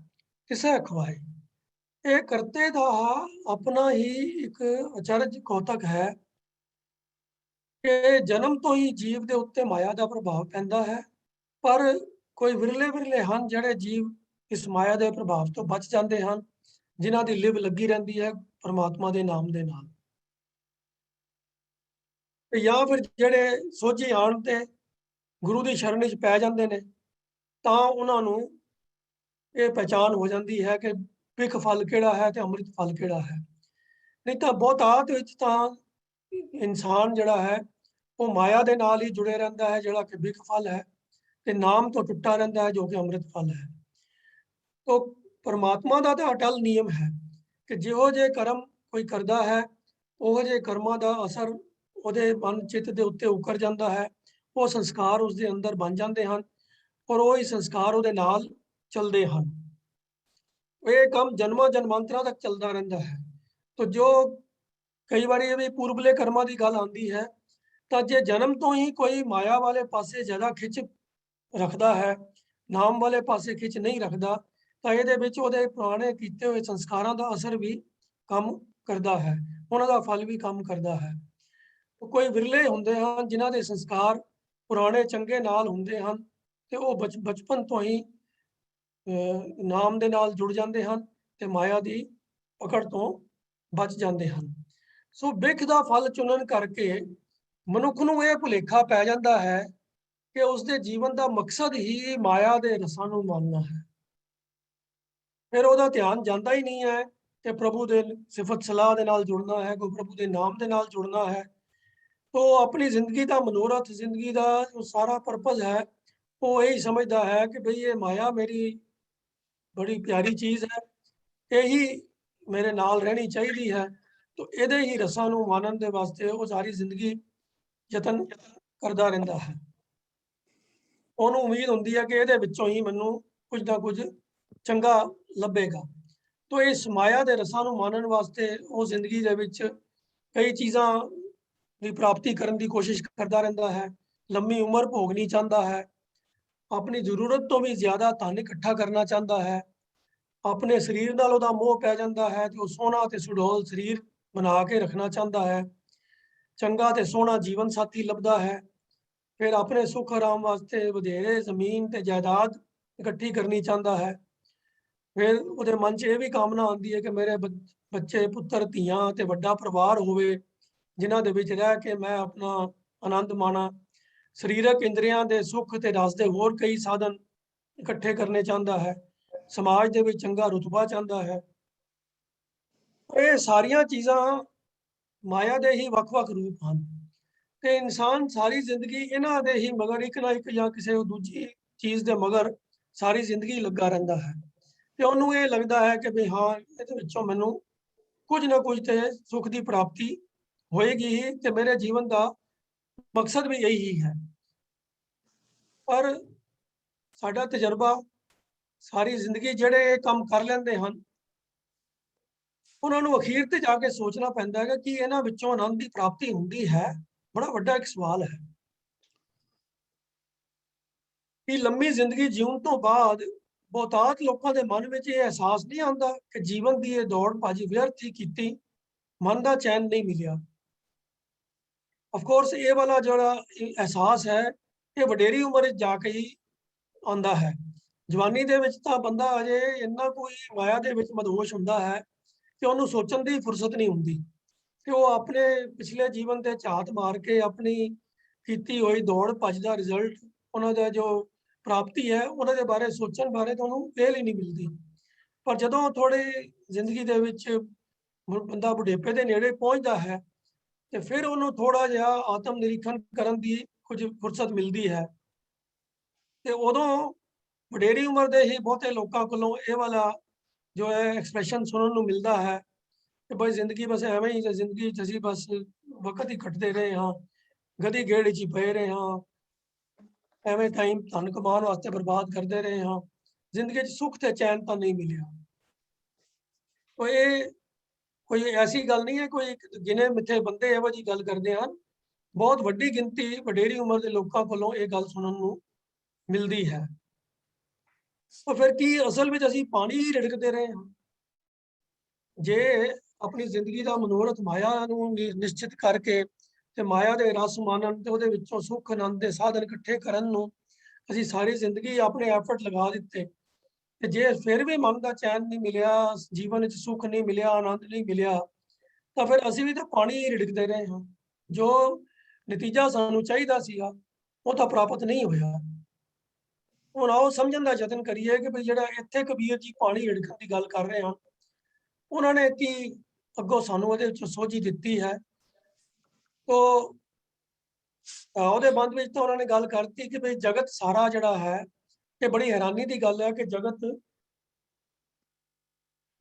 ਤਿਸੈ ਖਵਾਏ। ਇਹ ਕਰਤੇ ਦਾ ਆਪਣਾ ਹੀ ਇੱਕ ਅਚਰਜ ਕੌਤਕ ਹੈ ਕਿ ਜਨਮ ਤੋਂ ਹੀ ਜੀਵ ਦੇ ਉੱਤੇ ਮਾਇਆ ਦਾ ਪ੍ਰਭਾਵ ਪੈਂਦਾ ਹੈ, ਪਰ ਕੋਈ ਵਿਰਲੇ ਹਨ ਜਿਹੜੇ ਜੀਵ ਇਸ ਮਾਇਆ ਦੇ ਪ੍ਰਭਾਵ ਤੋਂ ਬਚ ਜਾਂਦੇ ਹਨ, ਜਿਨ੍ਹਾਂ ਦੀ ਲਿਵ ਲੱਗੀ ਰਹਿੰਦੀ ਹੈ ਪਰਮਾਤਮਾ ਦੇ ਨਾਮ ਦੇ ਨਾਲ। ਜਾਂ ਫਿਰ ਜਿਹੜੇ ਸੋਝੀ ਆਉਣ ਤੇ ਗੁਰੂ ਦੀ ਸ਼ਰਨ ਵਿੱਚ ਪੈ ਜਾਂਦੇ ਨੇ, ਤਾਂ ਉਹਨਾਂ ਨੂੰ ਇਹ ਪਹਿਚਾਨ ਹੋ ਜਾਂਦੀ ਹੈ ਕਿ ਬਿਖ ਫਲ ਕਿਹੜਾ ਹੈ ਤੇ ਅੰਮ੍ਰਿਤ ਫਲ ਕਿਹੜਾ ਹੈ। ਨਹੀਂ ਤਾਂ ਬਹੁਤਾਤ ਵਿੱਚ ਤਾਂ ਇਨਸਾਨ ਜਿਹੜਾ ਹੈ ਉਹ ਮਾਇਆ ਦੇ ਨਾਲ ਹੀ ਜੁੜੇ ਰਹਿੰਦਾ ਹੈ, ਜਿਹੜਾ ਕਿ ਬਿਖ ਫਲ ਹੈ, ਤੇ ਨਾਮ ਤੋਂ ਟੁੱਟਾ ਰਹਿੰਦਾ ਹੈ, ਜੋ ਕਿ ਅੰਮ੍ਰਿਤ ਫਲ ਹੈ। ਤੋ ਪਰਮਾਤਮਾ ਦਾ ਤਾਂ ਅਟਲ ਨਿਯਮ ਹੈ ਕਿ ਜਿਹੋ ਜਿਹੇ ਕਰਮ ਕੋਈ ਕਰਦਾ ਹੈ, ਉਹ ਜਿਹੇ ਕਰਮਾਂ ਦਾ ਅਸਰ ਉਹਦੇ ਮਨ ਚਿੱਤ ਦੇ ਉੱਤੇ ਉਕਰ ਜਾਂਦਾ ਹੈ। ਉਹ ਸੰਸਕਾਰ ਉਸਦੇ ਅੰਦਰ ਬਣ ਜਾਂਦੇ ਹਨ ਔਰ ਉਹ ਹੀ ਸੰਸਕਾਰ ਉਹਦੇ ਨਾਲ ਚੱਲਦੇ ਹਨ। ਇਹ ਕੰਮ ਜਨਮਾਂ ਜਨਮਾਂਤਰਾਂ ਤੱਕ ਚੱਲਦਾ ਰਹਿੰਦਾ ਹੈ। ਤਾਂ ਜੋ ਕਈ ਵਾਰੀ ਇਹ ਵੀ ਪੂਰਬਲੇ ਕਰਮਾਂ ਦੀ ਗੱਲ ਆਉਂਦੀ ਹੈ, ਤਾਂ ਜੇ ਜਨਮ ਤੋਂ ਹੀ ਕੋਈ ਮਾਇਆ ਵਾਲੇ ਪਾਸੇ ਜ਼ਿਆਦਾ ਖਿੱਚ ਰੱਖਦਾ ਹੈ, ਨਾਮ ਵਾਲੇ ਪਾਸੇ ਖਿੱਚ ਨਹੀਂ ਰੱਖਦਾ, ਤਾਂ ਇਹਦੇ ਵਿੱਚ ਉਹਦੇ ਪੁਰਾਣੇ ਕੀਤੇ ਹੋਏ ਸੰਸਕਾਰਾਂ ਦਾ ਅਸਰ ਵੀ ਕੰਮ ਕਰਦਾ ਹੈ, ਉਹਨਾਂ ਦਾ ਫਲ ਵੀ ਕੰਮ ਕਰਦਾ ਹੈ। ਕੋਈ ਵਿਰਲੇ ਹੁੰਦੇ ਹਨ ਜਿਨ੍ਹਾਂ ਦੇ ਸੰਸਕਾਰ ਪੁਰਾਣੇ ਚੰਗੇ ਨਾਲ ਹੁੰਦੇ ਹਨ ਤੇ ਉਹ ਬਚਪਨ ਤੋਂ ਹੀ ਨਾਮ ਦੇ ਨਾਲ ਜੁੜ ਜਾਂਦੇ ਹਨ ਤੇ ਮਾਇਆ ਦੀ ਪਕੜ ਤੋਂ ਬਚ ਜਾਂਦੇ ਹਨ। ਸੋ ਬਿਖ ਦਾ ਫਲ ਚੁਣਨ ਕਰਕੇ ਮਨੁੱਖ ਨੂੰ ਇਹ ਭੁਲੇਖਾ ਪੈ ਜਾਂਦਾ ਹੈ ਕਿ ਉਸਦੇ ਜੀਵਨ ਦਾ ਮਕਸਦ ਹੀ ਮਾਇਆ ਦੇ ਰਸਾਂ ਨੂੰ ਮਾਨਣਾ ਹੈ। ਫਿਰ ਉਹਦਾ ਧਿਆਨ ਜਾਂਦਾ ਹੀ ਨਹੀਂ ਹੈ ਕਿ ਪ੍ਰਭੂ ਦੇ ਸਿਫਤ ਸਲਾਹ ਦੇ ਨਾਲ ਜੁੜਨਾ ਹੈ, ਕੋਈ ਪ੍ਰਭੂ ਦੇ ਨਾਮ ਦੇ ਨਾਲ ਜੁੜਨਾ ਹੈ। तो अपनी जिंदगी का मनोरथ, जिंदगी का जो सारा पर्पज है वो यही समझता है कि भाई ये माया मेरी बड़ी प्यारी चीज़ है, यही मेरे नाल रहनी चाहिए है। तो ਇਹਦੇ ਹੀ ਰਸਾਂ ਨੂੰ ਮਾਨਣ ਦੇ ਵਾਸਤੇ ਉਹ ਸਾਰੀ ਜ਼ਿੰਦਗੀ ਯਤਨ ਕਰਦਾ ਰਹਿੰਦਾ ਹੈ। ਉਹਨੂੰ ਉਮੀਦ ਹੁੰਦੀ ਹੈ ਕਿ ਇਹਦੇ ਵਿੱਚੋਂ ਹੀ ਮੈਨੂੰ ਕੁਝ ਨਾ ਕੁਝ ਚੰਗਾ ਲੱਭੇਗਾ। तो ਇਸ ਮਾਇਆ ਦੇ ਰਸਾਂ ਨੂੰ ਮਾਨਣ ਵਾਸਤੇ ਉਹ ਜ਼ਿੰਦਗੀ ਦੇ ਵਿੱਚ ਕਈ ਚੀਜ਼ਾਂ ਦੀ ਪ੍ਰਾਪਤੀ ਕਰਨ ਦੀ ਕੋਸ਼ਿਸ਼ ਕਰਦਾ ਰਹਿੰਦਾ ਹੈ, ਲੰਮੀ ਉਮਰ ਭੋਗਣੀ ਚਾਹੁੰਦਾ ਹੈ, ਆਪਣੀ ਜ਼ਰੂਰਤ ਤੋਂ ਵੀ ਜ਼ਿਆਦਾ ਧਨ ਇਕੱਠਾ ਕਰਨਾ ਚਾਹੁੰਦਾ ਹੈ, ਆਪਣੇ ਸਰੀਰ ਨਾਲ ਉਹਦਾ ਮੋਹ ਪੈ ਜਾਂਦਾ ਹੈ ਤੇ ਉਹ ਸੋਹਣਾ ਤੇ ਸੁਡੌਲ ਸਰੀਰ ਬਣਾ ਕੇ ਰੱਖਣਾ ਚਾਹੁੰਦਾ ਹੈ, ਚੰਗਾ ਤੇ ਸੋਹਣਾ ਜੀਵਨ ਸਾਥੀ ਲੱਭਦਾ ਹੈ, ਫਿਰ ਆਪਣੇ ਸੁੱਖ ਆਰਾਮ ਵਾਸਤੇ ਵਧੇਰੇ ਜ਼ਮੀਨ ਤੇ ਜਾਇਦਾਦ ਇਕੱਠੀ ਕਰਨੀ ਚਾਹੁੰਦਾ ਹੈ। ਫਿਰ ਉਹਦੇ ਮਨ 'ਚ ਇਹ ਵੀ ਕਾਮਨਾ ਆਉਂਦੀ ਹੈ ਕਿ ਮੇਰੇ ਬੱਚੇ ਪੁੱਤਰ ਧੀਆਂ ਤੇ ਵੱਡਾ ਪਰਿਵਾਰ ਹੋਵੇ ਜਿਨ੍ਹਾਂ ਦੇ ਵਿੱਚ ਰਹਿ ਕੇ ਮੈਂ ਆਪਣਾ ਆਨੰਦ ਮਾਣਾ। ਸਰੀਰਕ ਇੰਦਰੀਆਂ ਦੇ ਸੁੱਖ ਤੇ ਰਸ ਦੇ ਹੋਰ ਕਈ ਸਾਧਨ ਇਕੱਠੇ ਕਰਨੇ ਚਾਹੁੰਦਾ ਹੈ, ਸਮਾਜ ਦੇ ਵਿੱਚ ਚੰਗਾ ਰੁਤਬਾ ਚਾਹੁੰਦਾ ਹੈ। ਇਹ ਸਾਰੀਆਂ ਚੀਜ਼ਾਂ ਮਾਇਆ ਦੇ ਹੀ ਵੱਖ-ਵੱਖ ਰੂਪ ਹਨ ਤੇ ਇਨਸਾਨ ਸਾਰੀ ਜ਼ਿੰਦਗੀ ਇਹਨਾਂ ਦੇ ਹੀ ਮਗਰ ਇੱਕ ਨਾ ਇੱਕ ਜਾਂ ਕਿਸੇ ਦੂਜੀ ਚੀਜ਼ ਦੇ ਮਗਰ ਸਾਰੀ ਜ਼ਿੰਦਗੀ ਲੱਗਾ ਰਹਿੰਦਾ ਹੈ ਤੇ ਉਹਨੂੰ ਇਹ ਲੱਗਦਾ ਹੈ ਕਿ ਵੀ ਹਾਂ ਇਹਦੇ ਵਿੱਚੋਂ ਮੈਨੂੰ ਕੁਝ ਨਾ ਕੁਝ ਤੇ ਸੁੱਖ ਦੀ ਪ੍ਰਾਪਤੀ ਹੋਏਗੀ ਹੀ ਤੇ ਮੇਰੇ ਜੀਵਨ ਦਾ ਮਕਸਦ ਵੀ ਇਹੀ ਹੀ ਹੈ। ਪਰ ਸਾਡਾ ਤਜਰਬਾ ਸਾਰੀ ਜ਼ਿੰਦਗੀ ਜਿਹੜੇ ਇਹ ਕੰਮ ਕਰ ਲੈਂਦੇ ਹਨ ਉਹਨਾਂ ਨੂੰ ਅਖੀਰ ਤੇ ਜਾ ਕੇ ਸੋਚਣਾ ਪੈਂਦਾ ਹੈ ਕਿ ਇਹਨਾਂ ਵਿੱਚੋਂ ਆਨੰਦ ਦੀ ਪ੍ਰਾਪਤੀ ਹੁੰਦੀ ਹੈ। ਬੜਾ ਵੱਡਾ ਇੱਕ ਸਵਾਲ ਹੈ ਕਿ ਲੰਮੀ ਜ਼ਿੰਦਗੀ ਜਿਉਣ ਤੋਂ ਬਾਅਦ ਬਹੁਤਾਤ ਲੋਕਾਂ ਦੇ ਮਨ ਵਿੱਚ ਇਹ ਅਹਿਸਾਸ ਨਹੀਂ ਆਉਂਦਾ ਕਿ ਜੀਵਨ ਦੀ ਇਹ ਦੌੜ ਭੱਜ ਵਿਅਰਥ ਹੀ ਕੀਤੀ, ਮਨ ਦਾ ਚੈਨ ਨਹੀਂ ਮਿਲਿਆ। ਆਫ ਕੋਰਸ ਇਹ ਵਾਲਾ ਜਿਹੜਾ ਅਹਿਸਾਸ ਹੈ ਇਹ ਵਡੇਰੀ ਉਮਰ ਵਿੱਚ ਜਾ ਕੇ ਹੀ ਆਉਂਦਾ ਹੈ। ਜਵਾਨੀ ਦੇ ਵਿੱਚ ਤਾਂ ਬੰਦਾ ਅਜੇ ਇੰਨਾ ਕੋਈ ਮਾਇਆ ਦੇ ਵਿੱਚ ਮਦਹੋਸ਼ ਹੁੰਦਾ ਹੈ ਕਿ ਉਹਨੂੰ ਸੋਚਣ ਦੀ ਫੁਰਸਤ ਨਹੀਂ ਹੁੰਦੀ ਕਿ ਉਹ ਆਪਣੇ ਪਿਛਲੇ ਜੀਵਨ ਤੇ ਝਾਤ ਮਾਰ ਕੇ ਆਪਣੀ ਕੀਤੀ ਹੋਈ ਦੌੜ ਭੱਜ ਦਾ ਰਿਜ਼ਲਟ, ਉਹਨਾਂ ਦਾ ਜੋ ਪ੍ਰਾਪਤੀ ਹੈ ਉਹਨਾਂ ਦੇ ਬਾਰੇ ਸੋਚਣ ਬਾਰੇ ਤਾਂ ਉਹਨੂੰ ਵੇਲ ਹੀ ਨਹੀਂ ਮਿਲਦੀ। ਪਰ ਜਦੋਂ ਥੋੜੀ ਜ਼ਿੰਦਗੀ ਦੇ ਵਿੱਚ ਬੰਦਾ ਬੁਢੇਪੇ ਦੇ ਨੇੜੇ ਪਹੁੰਚਦਾ ਹੈ ਤੇ ਫਿਰ ਉਹਨੂੰ ਥੋੜਾ ਜਿਹਾ ਆਤਮ ਨਿਰੀਖਣ ਕਰਨ ਦੀ ਕੁਝ ਫੁਰਸਤ ਮਿਲਦੀ ਹੈ ਤੇ ਉਦੋਂ ਵਡੇਰੀ ਉਮਰ ਦੇ ਹੀ ਬਹੁਤੇ ਲੋਕਾਂ ਕੋਲੋਂ ਇਹ ਵਾਲਾ ਜੋ ਹੈ ਐਕਸਪ੍ਰੈਸ਼ਨ ਸੁਣਨ ਨੂੰ ਮਿਲਦਾ ਹੈ ਕਿ ਬਈ ਜ਼ਿੰਦਗੀ ਬਸ ਐਵੇਂ ਹੀ, ਜ਼ਿੰਦਗੀ 'ਚ ਅਸੀਂ ਬਸ ਵਕਤ ਹੀ ਕੱਟਦੇ ਰਹੇ ਹਾਂ, ਗਦੀ ਗੇੜ 'ਚ ਹੀ ਪਏ ਰਹੇ ਹਾਂ, ਐਵੇਂ ਟਾਈਮ ਧਨ ਕਮਾਉਣ ਵਾਸਤੇ ਬਰਬਾਦ ਕਰਦੇ ਰਹੇ ਹਾਂ, ਜ਼ਿੰਦਗੀ 'ਚ ਸੁੱਖ ਤੇ ਚੈਨ ਤਾਂ ਨਹੀਂ ਮਿਲਿਆ। तो ये कोई ऐसी गल नहीं है, कोई गिने मिथे बंदे ਇਹੋ ਜਿਹੀ ਗੱਲ ਕਰਦੇ ਹਨ, ਬਹੁਤ ਵੱਡੀ ਗਿਣਤੀ ਵਡੇਰੀ ਉਮਰ ਦੇ ਲੋਕਾਂ ਕੋਲੋਂ ਇਹ ਗੱਲ ਸੁਣਨ ਨੂੰ ਮਿਲਦੀ ਹੈ। तो फिर ਕੀ ਅਸਲ ਵਿੱਚ ਅਸੀਂ ਪਾਣੀ ਹੀ ਰਿੜਕਦੇ ਰਹੇ ਹਾਂ? ਜੇ ਆਪਣੀ ਜ਼ਿੰਦਗੀ ਦਾ ਮਨੋਰਥ ਮਾਇਆ ਨੂੰ ਨਿਸ਼ਚਿਤ ਕਰਕੇ ਤੇ ਮਾਇਆ ਦੇ ਰਸ ਮਾਨਣ ਤੇ ਉਹਦੇ ਵਿੱਚੋਂ ਸੁੱਖ ਆਨੰਦ ਦੇ ਸਾਧਨ ਇਕੱਠੇ ਕਰਨ ਨੂੰ ਅਸੀਂ ਸਾਰੀ ਜ਼ਿੰਦਗੀ ਆਪਣੇ ਐਫਰਟ ਲਗਾ ਦਿੱਤੇ ਤੇ ਜੇ ਫਿਰ ਵੀ ਮਨ ਦਾ ਚੈਨ ਨਹੀਂ ਮਿਲਿਆ, ਜੀਵਨ ਵਿੱਚ ਸੁੱਖ ਨਹੀਂ ਮਿਲਿਆ, ਆਨੰਦ ਨਹੀਂ ਮਿਲਿਆ, ਤਾਂ ਫਿਰ ਅਸੀਂ ਵੀ ਤਾਂ ਪਾਣੀ ਹੀ ਰਿੜਕਦੇ ਰਹੇ ਹਾਂ। ਜੋ ਨਤੀਜਾ ਸਾਨੂੰ ਚਾਹੀਦਾ ਸੀਗਾ ਉਹ ਤਾਂ ਪ੍ਰਾਪਤ ਨਹੀਂ ਹੋਇਆ। ਹੁਣ ਆਓ ਸਮਝਣ ਦਾ ਯਤਨ ਕਰੀਏ ਕਿ ਵੀ ਜਿਹੜਾ ਇੱਥੇ ਕਬੀਰ ਜੀ ਪਾਣੀ ਰਿੜਕਣ ਦੀ ਗੱਲ ਕਰ ਰਹੇ ਹਨ, ਉਹਨਾਂ ਨੇ ਕੀ ਅੱਗੋਂ ਸਾਨੂੰ ਉਹਦੇ ਵਿੱਚ ਸੋਝੀ ਦਿੱਤੀ ਹੈ। ਤੋ ਉਹਦੇ ਬੰਦ ਵਿੱਚ ਤਾਂ ਉਹਨਾਂ ਨੇ ਗੱਲ ਕਰਤੀ ਕਿ ਵੀ ਜਗਤ ਸਾਰਾ ਜਿਹੜਾ ਹੈ, ਇਹ ਬੜੀ ਹੈਰਾਨੀ ਦੀ ਗੱਲ ਹੈ ਕਿ ਜਗਤ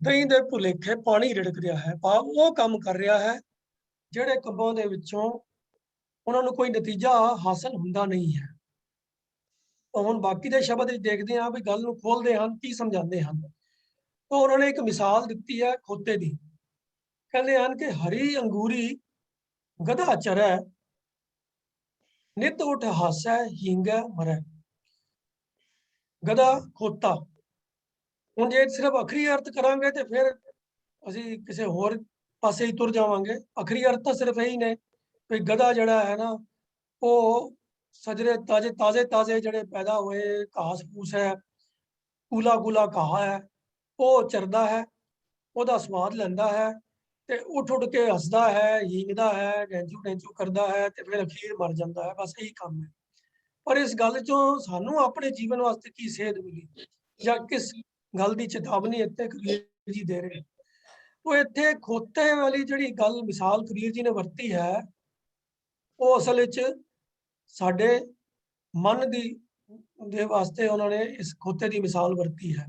ਦਹੀਂ ਦੇ ਭੁਲੇਖੇ ਪਾਣੀ ਰਿੜਕ ਰਿਹਾ ਹੈ। ਭਾਵ ਉਹ ਕੰਮ ਕਰ ਰਿਹਾ ਹੈ ਜਿਹੜੇ ਕੰਮਾਂ ਦੇ ਵਿੱਚੋਂ ਉਹਨਾਂ ਨੂੰ ਕੋਈ ਨਤੀਜਾ ਹਾਸਲ ਹੁੰਦਾ ਨਹੀਂ ਹੈ। ਤਾਂ ਹੁਣ ਬਾਕੀ ਦੇ ਸ਼ਬਦ ਵਿੱਚ ਦੇਖਦੇ ਹਾਂ ਵੀ ਗੱਲ ਨੂੰ ਖੋਲਦੇ ਹਨ, ਕੀ ਸਮਝਾਉਂਦੇ ਹਨ। ਤਾਂ ਉਹਨਾਂ ਨੇ ਇੱਕ ਮਿਸਾਲ ਦਿੱਤੀ ਹੈ ਖੋਤੇ ਦੀ। ਕਹਿੰਦੇ ਹਨ ਕਿ ਹਰੀ ਅੰਗੂਰੀ ਗਧਾ ਚਰੈ, ਨਿਤ ਉਠ ਹਾਸੈ ਹੀਂਗੈ ਮਰੈ। ਗਧਾ ਖੋਤਾ, ਹੁਣ ਜੇ ਸਿਰਫ ਅਖਰੀ ਅਰਥ ਕਰਾਂਗੇ ਤੇ ਫਿਰ ਅਸੀਂ ਕਿਸੇ ਹੋਰ ਪਾਸੇ ਹੀ ਤੁਰ ਜਾਵਾਂਗੇ। ਅਖਰੀ ਅਰਥ ਤਾਂ ਸਿਰਫ ਇਹੀ ਨੇ ਵੀ ਗਧਾ ਜਿਹੜਾ ਹੈ ਨਾ, ਉਹ ਸਜਰੇ ਤਾਜ਼ੇ ਜਿਹੜੇ ਪੈਦਾ ਹੋਏ ਘਾਸ ਫੂਸ ਹੈ, ਕੂਲਾ ਕੂਲਾ ਘਾਹ ਹੈ, ਉਹ ਚਰਦਾ ਹੈ, ਉਹਦਾ ਸਵਾਦ ਲੈਂਦਾ ਹੈ ਤੇ ਉੱਠ ਉੱਠ ਕੇ ਹੱਸਦਾ ਹੈ, ਹੀਂਗਦਾ ਹੈ, ਡੈਂਚੂ ਕਰਦਾ ਹੈ ਤੇ ਫਿਰ ਅਖੀਰ ਮਰ ਜਾਂਦਾ ਹੈ। ਬਸ ਇਹੀ ਕੰਮ ਹੈ। ਪਰ ਇਸ ਗੱਲ ਚੋਂ ਸਾਨੂੰ ਆਪਣੇ ਜੀਵਨ ਵਾਸਤੇ ਕੀ ਸੇਧ ਮਿਲੀ ਜਾਂ ਕਿਸ ਗੱਲ ਦੀ ਚੇਤਾਵਨੀ ਇੱਥੇ ਕਬੀਰ ਜੀ ਦੇ ਰਹੇ। ਉਹ ਇੱਥੇ ਖੋਤੇ ਵਾਲੀ ਜਿਹੜੀ ਗੱਲ ਮਿਸਾਲ ਕਬੀਰ ਜੀ ਨੇ ਵਰਤੀ ਹੈ, ਉਹ ਅਸਲ ਵਿੱਚ ਸਾਡੇ ਮਨ ਦੇ ਵਾਸਤੇ ਉਹਨਾਂ ਨੇ ਇਸ ਖੋਤੇ ਦੀ ਮਿਸਾਲ ਵਰਤੀ ਹੈ।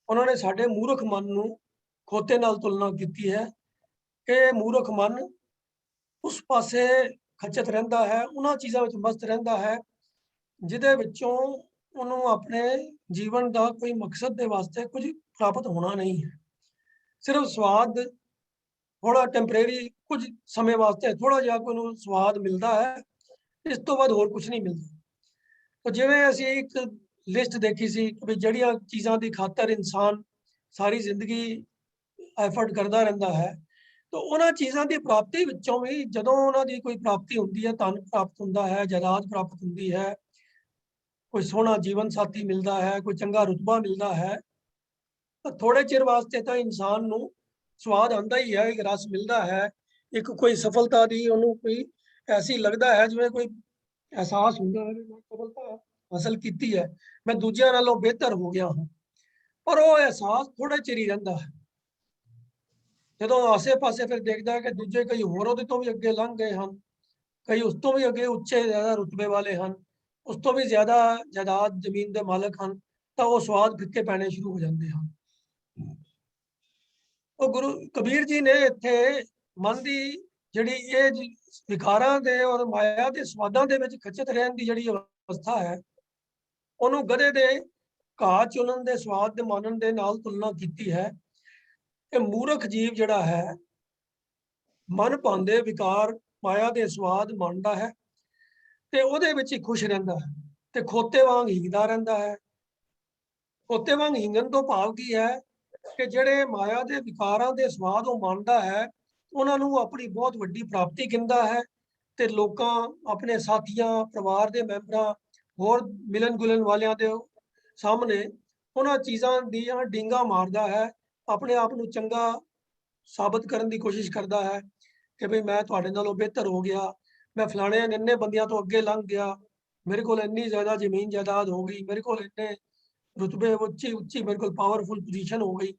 ਉਹਨਾਂ ਨੇ ਸਾਡੇ ਮੂਰਖ ਮਨ ਨੂੰ ਖੋਤੇ ਨਾਲ ਤੁਲਨਾ ਕੀਤੀ ਹੈ ਕਿ ਮੂਰਖ ਮਨ ਉਸ ਪਾਸੇ ਖਚਤ ਰਹਿੰਦਾ ਹੈ, ਉਹਨਾਂ ਚੀਜ਼ਾਂ ਵਿੱਚ ਮਸਤ ਰਹਿੰਦਾ ਹੈ ਜਿਹਦੇ ਵਿੱਚੋਂ ਉਹਨੂੰ ਆਪਣੇ ਜੀਵਨ ਦਾ ਕੋਈ ਮਕਸਦ ਦੇ ਵਾਸਤੇ ਕੁਝ ਪ੍ਰਾਪਤ ਹੋਣਾ ਨਹੀਂ ਹੈ। ਸਿਰਫ ਸਵਾਦ, ਥੋੜਾ ਟੈਂਪਰੇਰੀ, ਕੁਝ ਸਮੇਂ ਵਾਸਤੇ ਥੋੜਾ ਜਿਹਾ ਕੋਈ ਨੂੰ ਸਵਾਦ ਮਿਲਦਾ ਹੈ, ਇਸ ਤੋਂ ਬਾਅਦ ਹੋਰ ਕੁਝ ਨਹੀਂ ਮਿਲਦਾ। ਤਾਂ ਜਿਵੇਂ ਅਸੀਂ ਇੱਕ ਲਿਸਟ ਦੇਖੀ ਸੀ ਕਿ ਜਿਹੜੀਆਂ ਚੀਜ਼ਾਂ ਦੀ ਖਾਤਰ ਇਨਸਾਨ ਸਾਰੀ ਜ਼ਿੰਦਗੀ ਐਫਰਟ ਕਰਦਾ ਰਹਿੰਦਾ ਹੈ, ਤਾਂ ਉਹਨਾਂ ਚੀਜ਼ਾਂ ਦੀ ਪ੍ਰਾਪਤੀ ਵਿੱਚੋਂ ਵੀ ਜਦੋਂ ਉਹਨਾਂ ਦੀ ਕੋਈ ਪ੍ਰਾਪਤੀ ਹੁੰਦੀ ਹੈ, ਧਨ ਪ੍ਰਾਪਤ ਹੁੰਦਾ ਹੈ, ਜਾਇਦਾਦ ਪ੍ਰਾਪਤ ਹੁੰਦੀ ਹੈ, ਕੋਈ ਸੋਹਣਾ ਜੀਵਨ ਸਾਥੀ ਮਿਲਦਾ ਹੈ, ਕੋਈ ਚੰਗਾ ਰੁਤਬਾ ਮਿਲਦਾ ਹੈ, ਤਾਂ ਥੋੜੇ ਚਿਰ ਵਾਸਤੇ ਤਾਂ ਇਨਸਾਨ ਨੂੰ ਸਵਾਦ ਆਉਂਦਾ ਹੀ ਹੈ, ਇੱਕ ਰਸ ਮਿਲਦਾ ਹੈ, ਇੱਕ ਕੋਈ ਸਫਲਤਾ ਦੀ ਉਹਨੂੰ ਕੋਈ ਐਸੀ ਲੱਗਦਾ ਹੈ ਜਿਵੇਂ ਕੋਈ ਅਹਿਸਾਸ ਹੁੰਦਾ ਹੈ ਮੈਂ ਸਫਲਤਾ ਹਾਸਲ ਕੀਤੀ ਹੈ, ਮੈਂ ਦੂਜਿਆਂ ਨਾਲੋਂ ਬਿਹਤਰ ਹੋ ਗਿਆ ਹਾਂ। ਪਰ ਉਹ ਅਹਿਸਾਸ ਥੋੜੇ ਚਿਰ ਹੀ ਰਹਿੰਦਾ ਹੈ। ਜਦੋਂ ਆਸੇ-ਪਾਸੇ ਫਿਰ ਦੇਖਦਾ ਹੈ ਕਿ ਦੂਜੇ ਕਈ ਹੋਰ ਉਹਦੇ ਤੋਂ ਵੀ ਅੱਗੇ ਲੰਘ ਗਏ ਹਨ, ਕਈ ਉਸ ਤੋਂ ਵੀ ਅੱਗੇ ਉੱਚੇ ਜ਼ਿਆਦਾ ਰੁਤਬੇ ਵਾਲੇ ਹਨ, ਉਸ ਤੋਂ ਵੀ ਜ਼ਿਆਦਾ ਜਾਇਦਾਦ ਜ਼ਮੀਨ ਦੇ ਮਾਲਕ ਹਨ, ਤਾਂ ਉਹ ਸਵਾਦ ਫਿੱਕੇ ਪੈਣੇ ਸ਼ੁਰੂ ਹੋ ਜਾਂਦੇ ਹਨ। ਉਹ ਗੁਰੂ ਕਬੀਰ ਜੀ ਨੇ ਇੱਥੇ ਮਨ ਦੀ ਜਿਹੜੀ ਇਹ ਵਿਕਾਰਾਂ ਦੇ ਔਰ ਮਾਇਆ ਦੇ ਸਵਾਦਾਂ ਦੇ ਵਿੱਚ ਖਚਤ ਰਹਿਣ ਦੀ ਜਿਹੜੀ ਅਵਸਥਾ ਹੈ, ਉਹਨੂੰ ਗਧੇ ਦੇ ਘਾਹ ਚੁਣਨ ਦੇ ਸਵਾਦ ਦੇ ਮਾਨਣ ਦੇ ਨਾਲ ਤੁਲਨਾ ਕੀਤੀ ਹੈ। ਇਹ ਮੂਰਖ ਜੀਵ ਜਿਹੜਾ ਹੈ, ਮਨ ਭਾਉਂਦੇ ਵਿਕਾਰ ਮਾਇਆ ਦੇ ਸਵਾਦ ਮੰਨਦਾ ਹੈ ਤੇ ਉਹਦੇ ਵਿੱਚ ਹੀ ਖੁਸ਼ ਰਹਿੰਦਾ ਹੈ ਤੇ ਖੋਤੇ ਵਾਂਗ ਹੀਂਗਦਾ ਰਹਿੰਦਾ ਹੈ। ਖੋਤੇ ਵਾਂਗ ਹੀਂਗਣ ਤੋਂ ਭਾਵ ਕੀ ਹੈ ਕਿ ਜਿਹੜੇ ਮਾਇਆ ਦੇ ਵਿਕਾਰਾਂ ਦੇ ਸਵਾਦ ਉਹ ਮੰਨਦਾ ਹੈ, ਉਹਨਾਂ ਨੂੰ ਆਪਣੀ ਬਹੁਤ ਵੱਡੀ ਪ੍ਰਾਪਤੀ ਗਿਣਦਾ ਹੈ ਤੇ ਲੋਕਾਂ, ਆਪਣੇ ਸਾਥੀਆਂ, ਪਰਿਵਾਰ ਦੇ ਮੈਂਬਰਾਂ, ਹੋਰ ਮਿਲਣ ਗੁਲਣ ਵਾਲਿਆਂ ਦੇ ਸਾਹਮਣੇ ਉਹਨਾਂ ਚੀਜ਼ਾਂ ਦੀਆਂ ਡੀਂਗਾਂ ਮਾਰਦਾ ਹੈ, ਆਪਣੇ ਆਪ ਨੂੰ ਚੰਗਾ ਸਾਬਤ ਕਰਨ ਦੀ ਕੋਸ਼ਿਸ਼ ਕਰਦਾ ਹੈ ਕਿ ਭਈ ਮੈਂ ਤੁਹਾਡੇ ਨਾਲੋਂ ਬਿਹਤਰ ਹੋ ਗਿਆ, ਮੈਂ ਫਲਾਣੇ ਇੰਨੇ ਬੰਦਿਆਂ ਤੋਂ ਅੱਗੇ ਲੰਘ ਗਿਆ, ਮੇਰੇ ਕੋਲ ਇੰਨੀ ਜ਼ਿਆਦਾ ਜ਼ਮੀਨ ਜਾਇਦਾਦ ਹੋ ਗਈ, ਮੇਰੇ ਕੋਲ ਇੰਨੇ ਰੁਤਬੇ ਉੱਚੀ ਮੇਰੇ ਕੋਲ ਪਾਵਰਫੁਲ ਪੋਜੀਸ਼ਨ ਹੋ ਗਈ।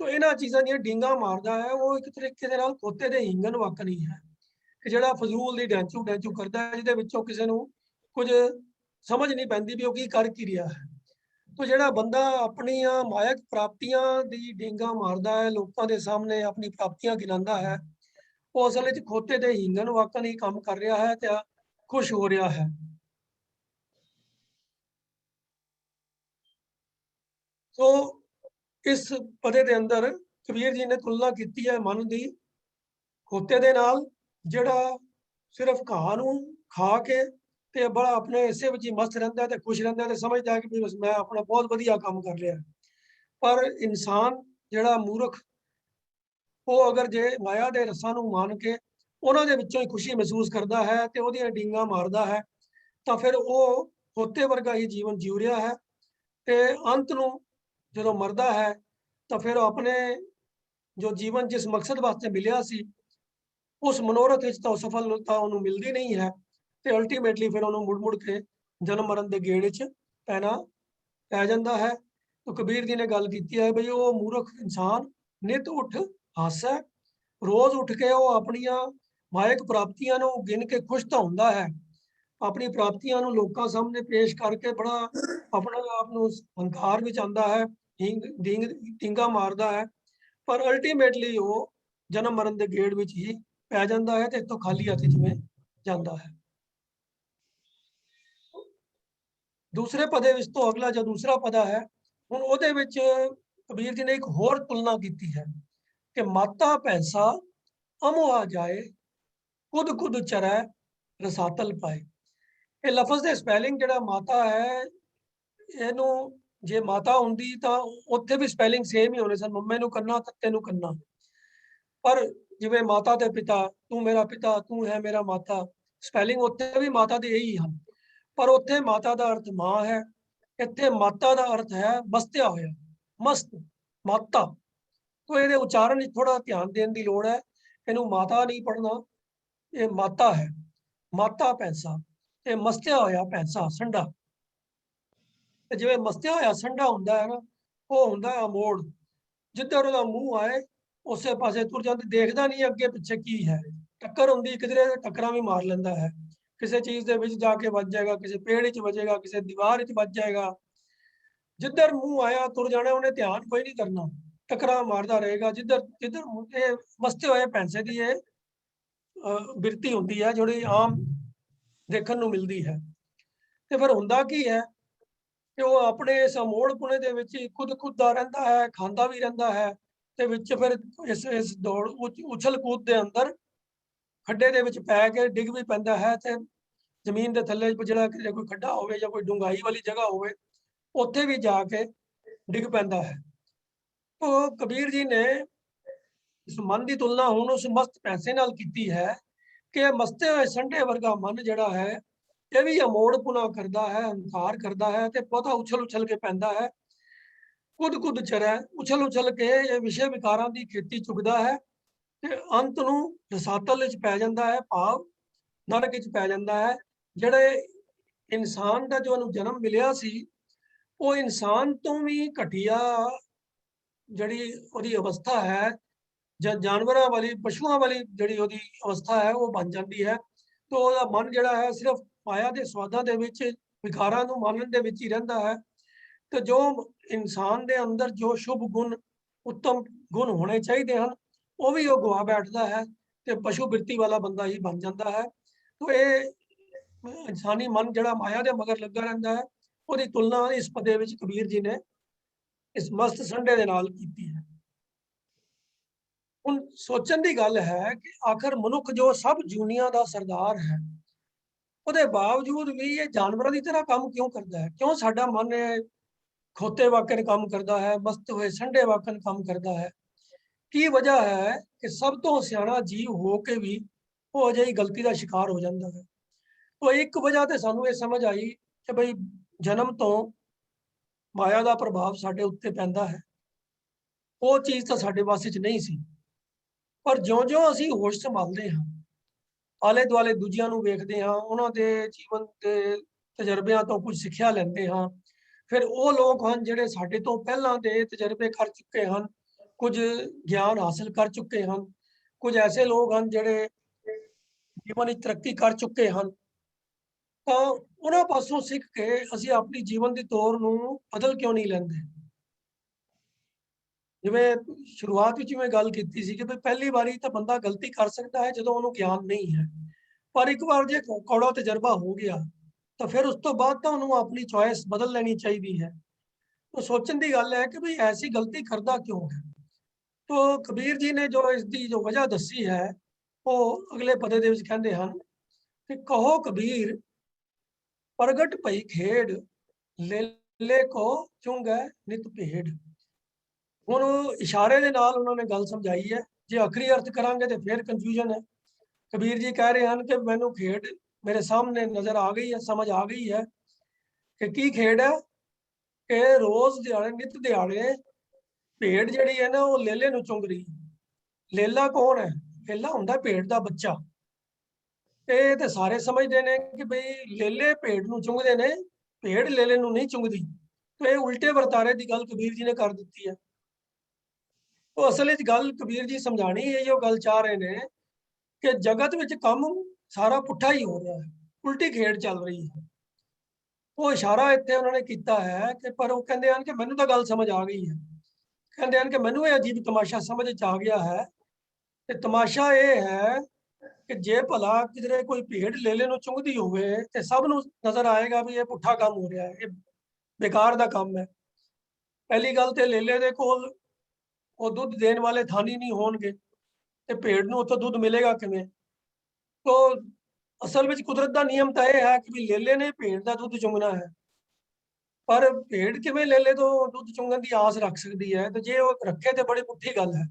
ਤਾਂ ਇਹਨਾਂ ਚੀਜ਼ਾਂ ਦੀਆਂ ਡੀਂਗਾਂ ਮਾਰਦਾ ਹੈ। ਉਹ ਇੱਕ ਤਰੀਕੇ ਦੇ ਨਾਲ ਖੋਤੇ ਦੇ ਹੀਂਗਣ ਵਕ ਨਹੀਂ ਹੈ ਕਿ ਜਿਹੜਾ ਫਜ਼ੂਲ ਦੀ ਡੈਂਚੂ ਕਰਦਾ ਹੈ, ਜਿਹਦੇ ਵਿੱਚੋਂ ਕਿਸੇ ਨੂੰ ਕੁਝ ਸਮਝ ਨਹੀਂ ਪੈਂਦੀ ਵੀ ਉਹ ਕੀ ਕਰ ਕੀ ਰਿਹਾ ਹੈ। ਤਾਂ ਜਿਹੜਾ ਬੰਦਾ ਆਪਣੀਆਂ ਮਾਇਕ ਪ੍ਰਾਪਤੀਆਂ ਦੀ ਡੀਂਗਾਂ ਮਾਰਦਾ ਹੈ, ਲੋਕਾਂ ਦੇ ਸਾਹਮਣੇ ਆਪਣੀ ਪ੍ਰਾਪਤੀਆਂ ਗਿਣਾਉਂਦਾ ਹੈ, ਉਹ ਅਸਲ ਵਿੱਚ ਖੋਤੇ ਦੇ ਹੀਂਗਣ ਵਕ ਨਹੀਂ ਕੰਮ ਕਰ ਰਿਹਾ ਹੈ ਤੇ ਖੁਸ਼ ਹੋ ਰਿਹਾ ਹੈ। ਸੋ ਇਸ ਪਦੇ ਦੇ ਅੰਦਰ ਕਬੀਰ ਜੀ ਨੇ ਤੁਲਨਾ ਕੀਤੀ ਹੈ ਮਨ ਦੀ ਖੋਤੇ ਦੇ ਨਾਲ, ਜਿਹੜਾ ਸਿਰਫ ਘਾਹ ਨੂੰ ਖਾ ਕੇ ਤੇ ਬੜਾ ਆਪਣੇ ਹਿੱਸੇ ਵਿੱਚ ਹੀ ਮਸਤ ਰਹਿੰਦਾ ਤੇ ਖੁਸ਼ ਰਹਿੰਦਾ ਤੇ ਸਮਝਦਾ ਕਿ ਵੀ ਮੈਂ ਆਪਣਾ ਬਹੁਤ ਵਧੀਆ ਕੰਮ ਕਰ ਰਿਹਾ। ਪਰ ਇਨਸਾਨ ਜਿਹੜਾ ਮੂਰਖ, ਉਹ ਅਗਰ ਜੇ ਮਾਇਆ ਦੇ ਰਸਾਂ ਨੂੰ ਮਾਣ ਕੇ ਉਹਨਾਂ ਦੇ ਵਿੱਚੋਂ ਹੀ ਖੁਸ਼ੀ ਮਹਿਸੂਸ ਕਰਦਾ ਹੈ ਤੇ ਉਹਦੀਆਂ ਡੀਂਗਾਂ ਮਾਰਦਾ ਹੈ, ਤਾਂ ਫਿਰ ਉਹ ਖੋਤੇ ਵਰਗਾ ਹੀ ਜੀਵਨ ਜੀਉ ਰਿਹਾ ਹੈ ਤੇ ਅੰਤ ਨੂੰ ਜਦੋਂ ਮਰਦਾ ਹੈ ਤਾਂ ਫਿਰ ਆਪਣੇ ਜੋ ਜੀਵਨ ਜਿਸ ਮਕਸਦ ਵਾਸਤੇ ਮਿਲਿਆ ਸੀ, ਉਸ ਮਨੋਰਥ ਵਿੱਚ ਤਾਂ ਸਫਲਤਾ ਉਹਨੂੰ ਮਿਲਦੀ ਨਹੀਂ ਹੈ ਤੇ ਅਲਟੀਮੇਟਲੀ ਫਿਰ ਉਹਨੂੰ ਮੁੜ ਕੇ ਜਨਮ ਮਰਨ ਦੇ ਗੇੜ 'ਚ ਪੈਣਾ ਪੈ ਜਾਂਦਾ ਹੈ। ਤਾਂ ਕਬੀਰ ਜੀ ਨੇ ਗੱਲ ਕੀਤੀ ਹੈ ਬਈ ਉਹ ਮੂਰਖ ਇਨਸਾਨ ਨਿਤ ਉੱਠ ਹਾਸੈ, ਰੋਜ਼ ਉੱਠ ਕੇ ਉਹ ਆਪਣੀਆਂ ਮਾਇਕ ਪ੍ਰਾਪਤੀਆਂ ਨੂੰ ਗਿਣ ਕੇ ਖੁਸ਼ ਤਾਂ ਹੁੰਦਾ ਹੈ, ਆਪਣੀ ਪ੍ਰਾਪਤੀਆਂ ਨੂੰ ਲੋਕਾਂ ਸਾਹਮਣੇ ਪੇਸ਼ ਕਰਕੇ ਬੜਾ ਆਪਣੇ ਆਪ ਨੂੰ ਹੰਕਾਰ ਵਿੱਚ ਆਉਂਦਾ ਹੈ, ਢੀਂਗਾ ਮਾਰਦਾ ਹੈ, ਪਰ ਅਲਟੀਮੇਟਲੀ ਉਹ ਜਨਮ ਮਰਨ ਦੇ ਗੇੜ ਵਿੱਚ ਹੀ ਪੈ ਜਾਂਦਾ ਹੈ ਤੇ ਇੱਥੋਂ ਖਾਲੀ ਹੱਥ ਜਿਵੇਂ ਜਾਂਦਾ ਹੈ। ਦੂਸਰੇ ਪਦੇ ਵਿੱਚ ਤੋਂ ਅਗਲਾ ਜੋ ਦੂਸਰਾ ਪਦਾ ਹੈ, ਹੁਣ ਉਹਦੇ ਵਿੱਚ ਕਬੀਰ ਜੀ ਨੇ ਇੱਕ ਹੋਰ ਤੁਲਨਾ ਕੀਤੀ ਹੈ ਕਿ ਮਾਤਾ ਭੈਂਸਾ ਅਮੁਆ ਜਾਏ, ਕੁਦ ਕੁਦ ਚਰੈ ਰਸਾਤਲ ਪਾਏ। ਇਹ ਲਫ਼ਜ਼ ਦੇ ਸਪੈਲਿੰਗ ਜਿਹੜਾ ਮਾਤਾ ਹੈ, ਇਹਨੂੰ ਜੇ ਮਾਤਾ ਹੁੰਦੀ ਤਾਂ ਉੱਥੇ ਵੀ ਸਪੈਲਿੰਗ ਸੇਮ ਹੀ ਹੋਣੇ ਸਨ, ਮੰਮੇ ਨੂੰ ਕੰਨਾ ਤੱਤੇ ਨੂੰ ਕੰਨਾ। ਪਰ ਜਿਵੇਂ ਮਾਤਾ ਤੇ ਪਿਤਾ, ਤੂੰ ਮੇਰਾ ਪਿਤਾ ਤੂੰ ਹੈ ਮੇਰਾ ਮਾਤਾ, ਸਪੈਲਿੰਗ ਉੱਥੇ ਵੀ ਮਾਤਾ ਦੇ ਇਹੀ ਹਨ, ਪਰ ਉੱਥੇ ਮਾਤਾ ਦਾ ਅਰਥ ਮਾਂ ਹੈ, ਇੱਥੇ ਮਾਤਾ ਦਾ ਅਰਥ ਹੈ ਮਸਤਿਆ ਹੋਇਆ, ਮਸਤ ਮਾਤਾ। तो ਇਹਦੇ ਉਚਾਰਨ ਵਿੱਚ ਥੋੜਾ ਧਿਆਨ ਦੇਣ ਦੀ ਲੋੜ ਹੈ। ਇਹਨੂੰ ਮਾਤਾ ਨਹੀਂ ਪੜਨਾ, ਇਹ ਮਾਤਾ ਹੈ, ਮਾਤਾ ਭੈਂਸਾ। ਇਹ ਮਸਤਿਆ ਹੋਇਆ ਭੈਂਸਾ ਸੰਡਾ, ਤੇ ਜਿਵੇਂ ਮਸਤਿਆ ਹੋਇਆ ਸੰਡਾ ਹੁੰਦਾ ਹੈ ਨਾ, ਉਹ ਹੁੰਦਾ ਹੈ ਅਮੋੜ, ਜਿੱਧਰ ਉਹਦਾ ਮੂੰਹ ਆਏ ਉਸੇ ਪਾਸੇ ਤੁਰ ਜਾਂਦਾ, ਦੇਖਦਾ ਨਹੀਂ ਅੱਗੇ ਪਿੱਛੇ ਕੀ ਹੈ। ਟੱਕਰ ਹੁੰਦੀ ਕਿਧਰੇ ਟੱਕਰਾਂ ਵੀ ਮਾਰ ਲੈਂਦਾ ਹੈ, ਕਿਸੇ ਚੀਜ਼ ਦੇ ਵਿੱਚ ਜਾ ਕੇ ਵੱਜ ਜਾਏਗਾ, ਕਿਸੇ ਪੇੜ ਵਿੱਚ ਵੱਜੇਗਾ, ਕਿਸੇ ਦੀਵਾਰ ਵਿੱਚ ਵੱਜ ਜਾਏਗਾ। ਜਿੱਧਰ ਮੂੰਹ ਆਇਆ ਤੁਰ ਜਾਣਾ, ਉਹਨੇ ਧਿਆਨ ਕੋਈ ਨਹੀਂ ਕਰਨਾ, ਟਕਰਾ ਮਾਰਦਾ ਰਹੇਗਾ ਜਿੱਧਰ ਜਿੱਧਰ। ਇਹ ਮਸਤੇ ਹੋਏ ਪੈਂਸੇ ਦੀ ਇਹ ਬਿਰਤੀ ਹੁੰਦੀ ਹੈ ਜਿਹੜੀ ਆਮ ਦੇਖਣ ਨੂੰ ਮਿਲਦੀ ਹੈ। ਤੇ ਫਿਰ ਹੁੰਦਾ ਕੀ ਹੈ ਕਿ ਉਹ ਆਪਣੇ ਇਸ ਅਮੋੜ ਪੁਣੇ ਦੇ ਵਿੱਚ ਖੁਦ ਖੁੱਦਾ ਰਹਿੰਦਾ ਹੈ, ਖਾਂਦਾ ਵੀ ਰਹਿੰਦਾ ਹੈ, ਤੇ ਵਿੱਚ ਫਿਰ ਇਸ ਦੌੜ ਉਛਲ ਕੂਦ ਦੇ ਅੰਦਰ ਖੱਡੇ ਦੇ ਵਿੱਚ ਪੈ ਕੇ ਡਿੱਗ ਵੀ ਪੈਂਦਾ ਹੈ, ਤੇ ਜ਼ਮੀਨ ਦੇ ਥੱਲੇ ਜਿਹੜਾ ਕੋਈ ਖੱਡਾ ਹੋਵੇ ਜਾਂ ਕੋਈ ਡੂੰਘਾਈ ਵਾਲੀ ਜਗ੍ਹਾ ਹੋਵੇ ਉੱਥੇ ਵੀ ਜਾ ਕੇ ਡਿੱਗ ਪੈਂਦਾ ਹੈ। तो कबीर जी ने इस मन की तुलना हुण उस मस्त पैसे नाल कीती है कि मस्ते हुए संडे वर्गा मन जिहड़ा है ये भी अमोड़ पुना करता है, अहंकार करता है, ते बहुता उछल उछल के पैंदा है, कुद कुद चरै, उछल उछल के ये विषय विकारां दी खेती चुकदा है, ते अंत नूं रसातल विच पै जांदा है, भाव नरक विच पै जांदा है। जिहड़े इंसान दा जो उहनूं जन्म मिलिया सी, वो इंसान तो भी घटिया ਜਿਹੜੀ ਉਹਦੀ ਅਵਸਥਾ ਹੈ, ਜਾਂ ਜਾਨਵਰਾਂ ਵਾਲੀ ਪਸ਼ੂਆਂ ਵਾਲੀ ਜਿਹੜੀ ਉਹਦੀ ਅਵਸਥਾ ਹੈ ਉਹ ਬਣ ਜਾਂਦੀ ਹੈ। ਤੇ ਉਹਦਾ ਮਨ ਜਿਹੜਾ ਹੈ ਸਿਰਫ ਮਾਇਆ ਦੇ ਸਵਾਦਾਂ ਦੇ ਵਿੱਚ, ਵਿਕਾਰਾਂ ਨੂੰ ਮਾਨਣ ਦੇ ਵਿੱਚ ਹੀ ਰਹਿੰਦਾ ਹੈ। ਤੇ ਜੋ ਇਨਸਾਨ ਦੇ ਅੰਦਰ ਜੋ ਸ਼ੁਭ ਗੁਣ, ਉੱਤਮ ਗੁਣ ਹੋਣੇ ਚਾਹੀਦੇ ਹਨ, ਉਹ ਵੀ ਉਹ ਗਵਾ ਬੈਠਦਾ ਹੈ ਤੇ ਪਸ਼ੂ ਬਿਰਤੀ ਵਾਲਾ ਬੰਦਾ ਹੀ ਬਣ ਜਾਂਦਾ ਹੈ। ਤੇ ਇਹ ਇਨਸਾਨੀ ਮਨ ਜਿਹੜਾ ਮਾਇਆ ਦੇ ਮਗਰ ਲੱਗਾ ਰਹਿੰਦਾ ਹੈ, ਉਹਦੀ ਤੁਲਨਾ ਇਸ ਪਦੇ ਵਿੱਚ ਕਬੀਰ ਜੀ ਨੇ इस मस्त संडे दे नाल कीती है। हुण सोचण दी गल है कि आखिर मनुख जो सब जूनिया दा सरदार है, ਉਹਦੇ बावजूद भी ये जानवरां दी तरह काम क्यों करता है? क्यों साडा मन खोते वाकन काम करता है, मस्त हुए संडे वाकन काम करता है? की वजह है कि सब तो सियाणा जीव हो के भी वो अजिही गलती का शिकार हो जाता है। तो एक वजह तो सानू ये समझ आई कि बई जन्म तो माया का प्रभाव साडे उत्ते पैंदा है, वो चीज़ तो साडे वास च नहीं सी। पर ज्यों-ज्यों असीं होश संभालते हाँ, आले दुआले दूजियां नूं वेखदे हाँ, उन्हां दे जीवन के तजर्बियां तो कुछ सिक्ख्या लैंदे हाँ, फिर वो लोग हैं जिहड़े साडे तो पहलां दे तजर्बे कर चुके हैं, कुछ ज्ञान हासिल कर चुके हैं, कुछ ऐसे लोग हैं जिहड़े जीवन विच तरक्की कर चुके हैं, तो उन्हां पासों सीख के असीं अपनी जीवन की तौर नूं बदल क्यों नहीं लैंदे? जिवें शुरुआत विच मैं गल कीती सी कि भाई पहली बारी तो बंदा गलती कर सकता है जदों उहनूं ज्ञान नहीं है, पर एक बार जे कौड़ा तजर्बा हो गया तो फिर उस तो बाद तो उन्होंने अपनी चॉइस बदल लेनी चाहिए है। तो सोचने की गल है कि भाई ऐसी गलती करता क्यों है? तो कबीर जी ने जो इसकी जो वजह दसी है वो अगले पदे दे विच कहंदे हन कि कहो कबीर प्रगट भई खेड़, लेले को चुंगै नित भेड़। हुण इशारे दे नाल उन्होंने गल समझाई है, जे आखिरी अर्थ करांगे तो फिर कन्फ्यूजन है। कबीर जी कह रहे हैं कि मैनू खेड़ मेरे सामने नजर आ गई है, समझ आ गई है कि की खेड़ है कि रोज दिहाड़े नित दिहाड़े भेड़ जिहड़ी है ना वो लेले नूं चुंग रही है। लेला कौन है? लेला हुंदा भेड़ दा बच्चा। ਇਹ ਤੇ ਸਾਰੇ ਸਮਝਦੇ ਨੇ ਕਿ ਬਈ ਲੇਲੇ ਭੇਡ ਨੂੰ ਚੁੰਗਦੇ ਨੇ, ਭੇਡ ਲੇਲੇ ਨੂੰ ਨਹੀਂ ਚੁੰਗਦੀ। ਤੇ ਇਹ ਉਲਟੇ ਵਰਤਾਰੇ ਦੀ ਗੱਲ ਕਬੀਰ ਜੀ ਨੇ ਕਰ ਦਿੱਤੀ ਹੈ। ਉਹ ਅਸਲ ਵਿੱਚ ਗੱਲ ਕਬੀਰ ਜੀ ਸਮਝਾਣੀ ਇਹੋ ਗੱਲ ਚਾਹ ਰਹੇ ਨੇ ਕਿ ਜਗਤ ਵਿੱਚ ਕੰਮ ਸਾਰਾ ਪੁੱਠਾ ਹੀ ਹੋ ਰਿਹਾ ਹੈ, ਉਲਟੀ ਖੇਡ ਚੱਲ ਰਹੀ ਹੈ। ਉਹ ਇਸ਼ਾਰਾ ਇੱਥੇ ਉਹਨਾਂ ਨੇ ਕੀਤਾ ਹੈ ਕਿ ਪਰ ਉਹ ਕਹਿੰਦੇ ਹਨ ਕਿ ਮੈਨੂੰ ਤਾਂ ਗੱਲ ਸਮਝ ਆ ਗਈ ਹੈ। ਕਹਿੰਦੇ ਹਨ ਕਿ ਮੈਨੂੰ ਇਹ ਅਜੀਬ ਤਮਾਸ਼ਾ ਸਮਝ ਚ ਆ ਗਿਆ ਹੈ ਤੇ ਤਮਾਸ਼ਾ ਇਹ ਹੈ ਕਿ ਜੇ ਭਲਾ ਕਿਧਰੇ ਕੋਈ ਭੇਡ ਲੇਲੇ ਨੂੰ ਚੁੰਗਦੀ ਹੋਵੇ ਤੇ ਸਭ ਨੂੰ ਨਜ਼ਰ ਆਏਗਾ ਵੀ ਇਹ ਪੁੱਠਾ ਕੰਮ ਹੋ ਰਿਹਾ ਹੈ, ਇਹ ਬੇਕਾਰ ਦਾ ਕੰਮ ਹੈ। ਪਹਿਲੀ ਗੱਲ ਤੇ ਲੇਲੇ ਦੇ ਕੋਲ ਉਹ ਦੁੱਧ ਦੇਣ ਵਾਲੇ ਥਾਨੀ ਨਹੀਂ ਹੋਣਗੇ ਤੇ ਭੇਡ ਨੂੰ ਉੱਥੋਂ ਦੁੱਧ ਮਿਲੇਗਾ ਕਿਵੇਂ? ਤੋ ਅਸਲ ਵਿੱਚ ਕੁਦਰਤ ਦਾ ਨਿਯਮ ਤਾਂ ਇਹ ਹੈ ਕਿ ਵੀ ਲੇਲੇ ਨੇ ਭੇਡ ਦਾ ਦੁੱਧ ਚੁੰਗਣਾ ਹੈ, ਪਰ ਭੇਡ ਕਿਵੇਂ ਲੇਲੇ ਤੋਂ ਦੁੱਧ ਚੁੰਗਣ ਦੀ ਆਸ ਰੱਖ ਸਕਦੀ ਹੈ? ਤੇ ਜੇ ਉਹ ਰੱਖੇ ਤੇ ਬੜੀ ਪੁੱਠੀ ਗੱਲ ਹੈ।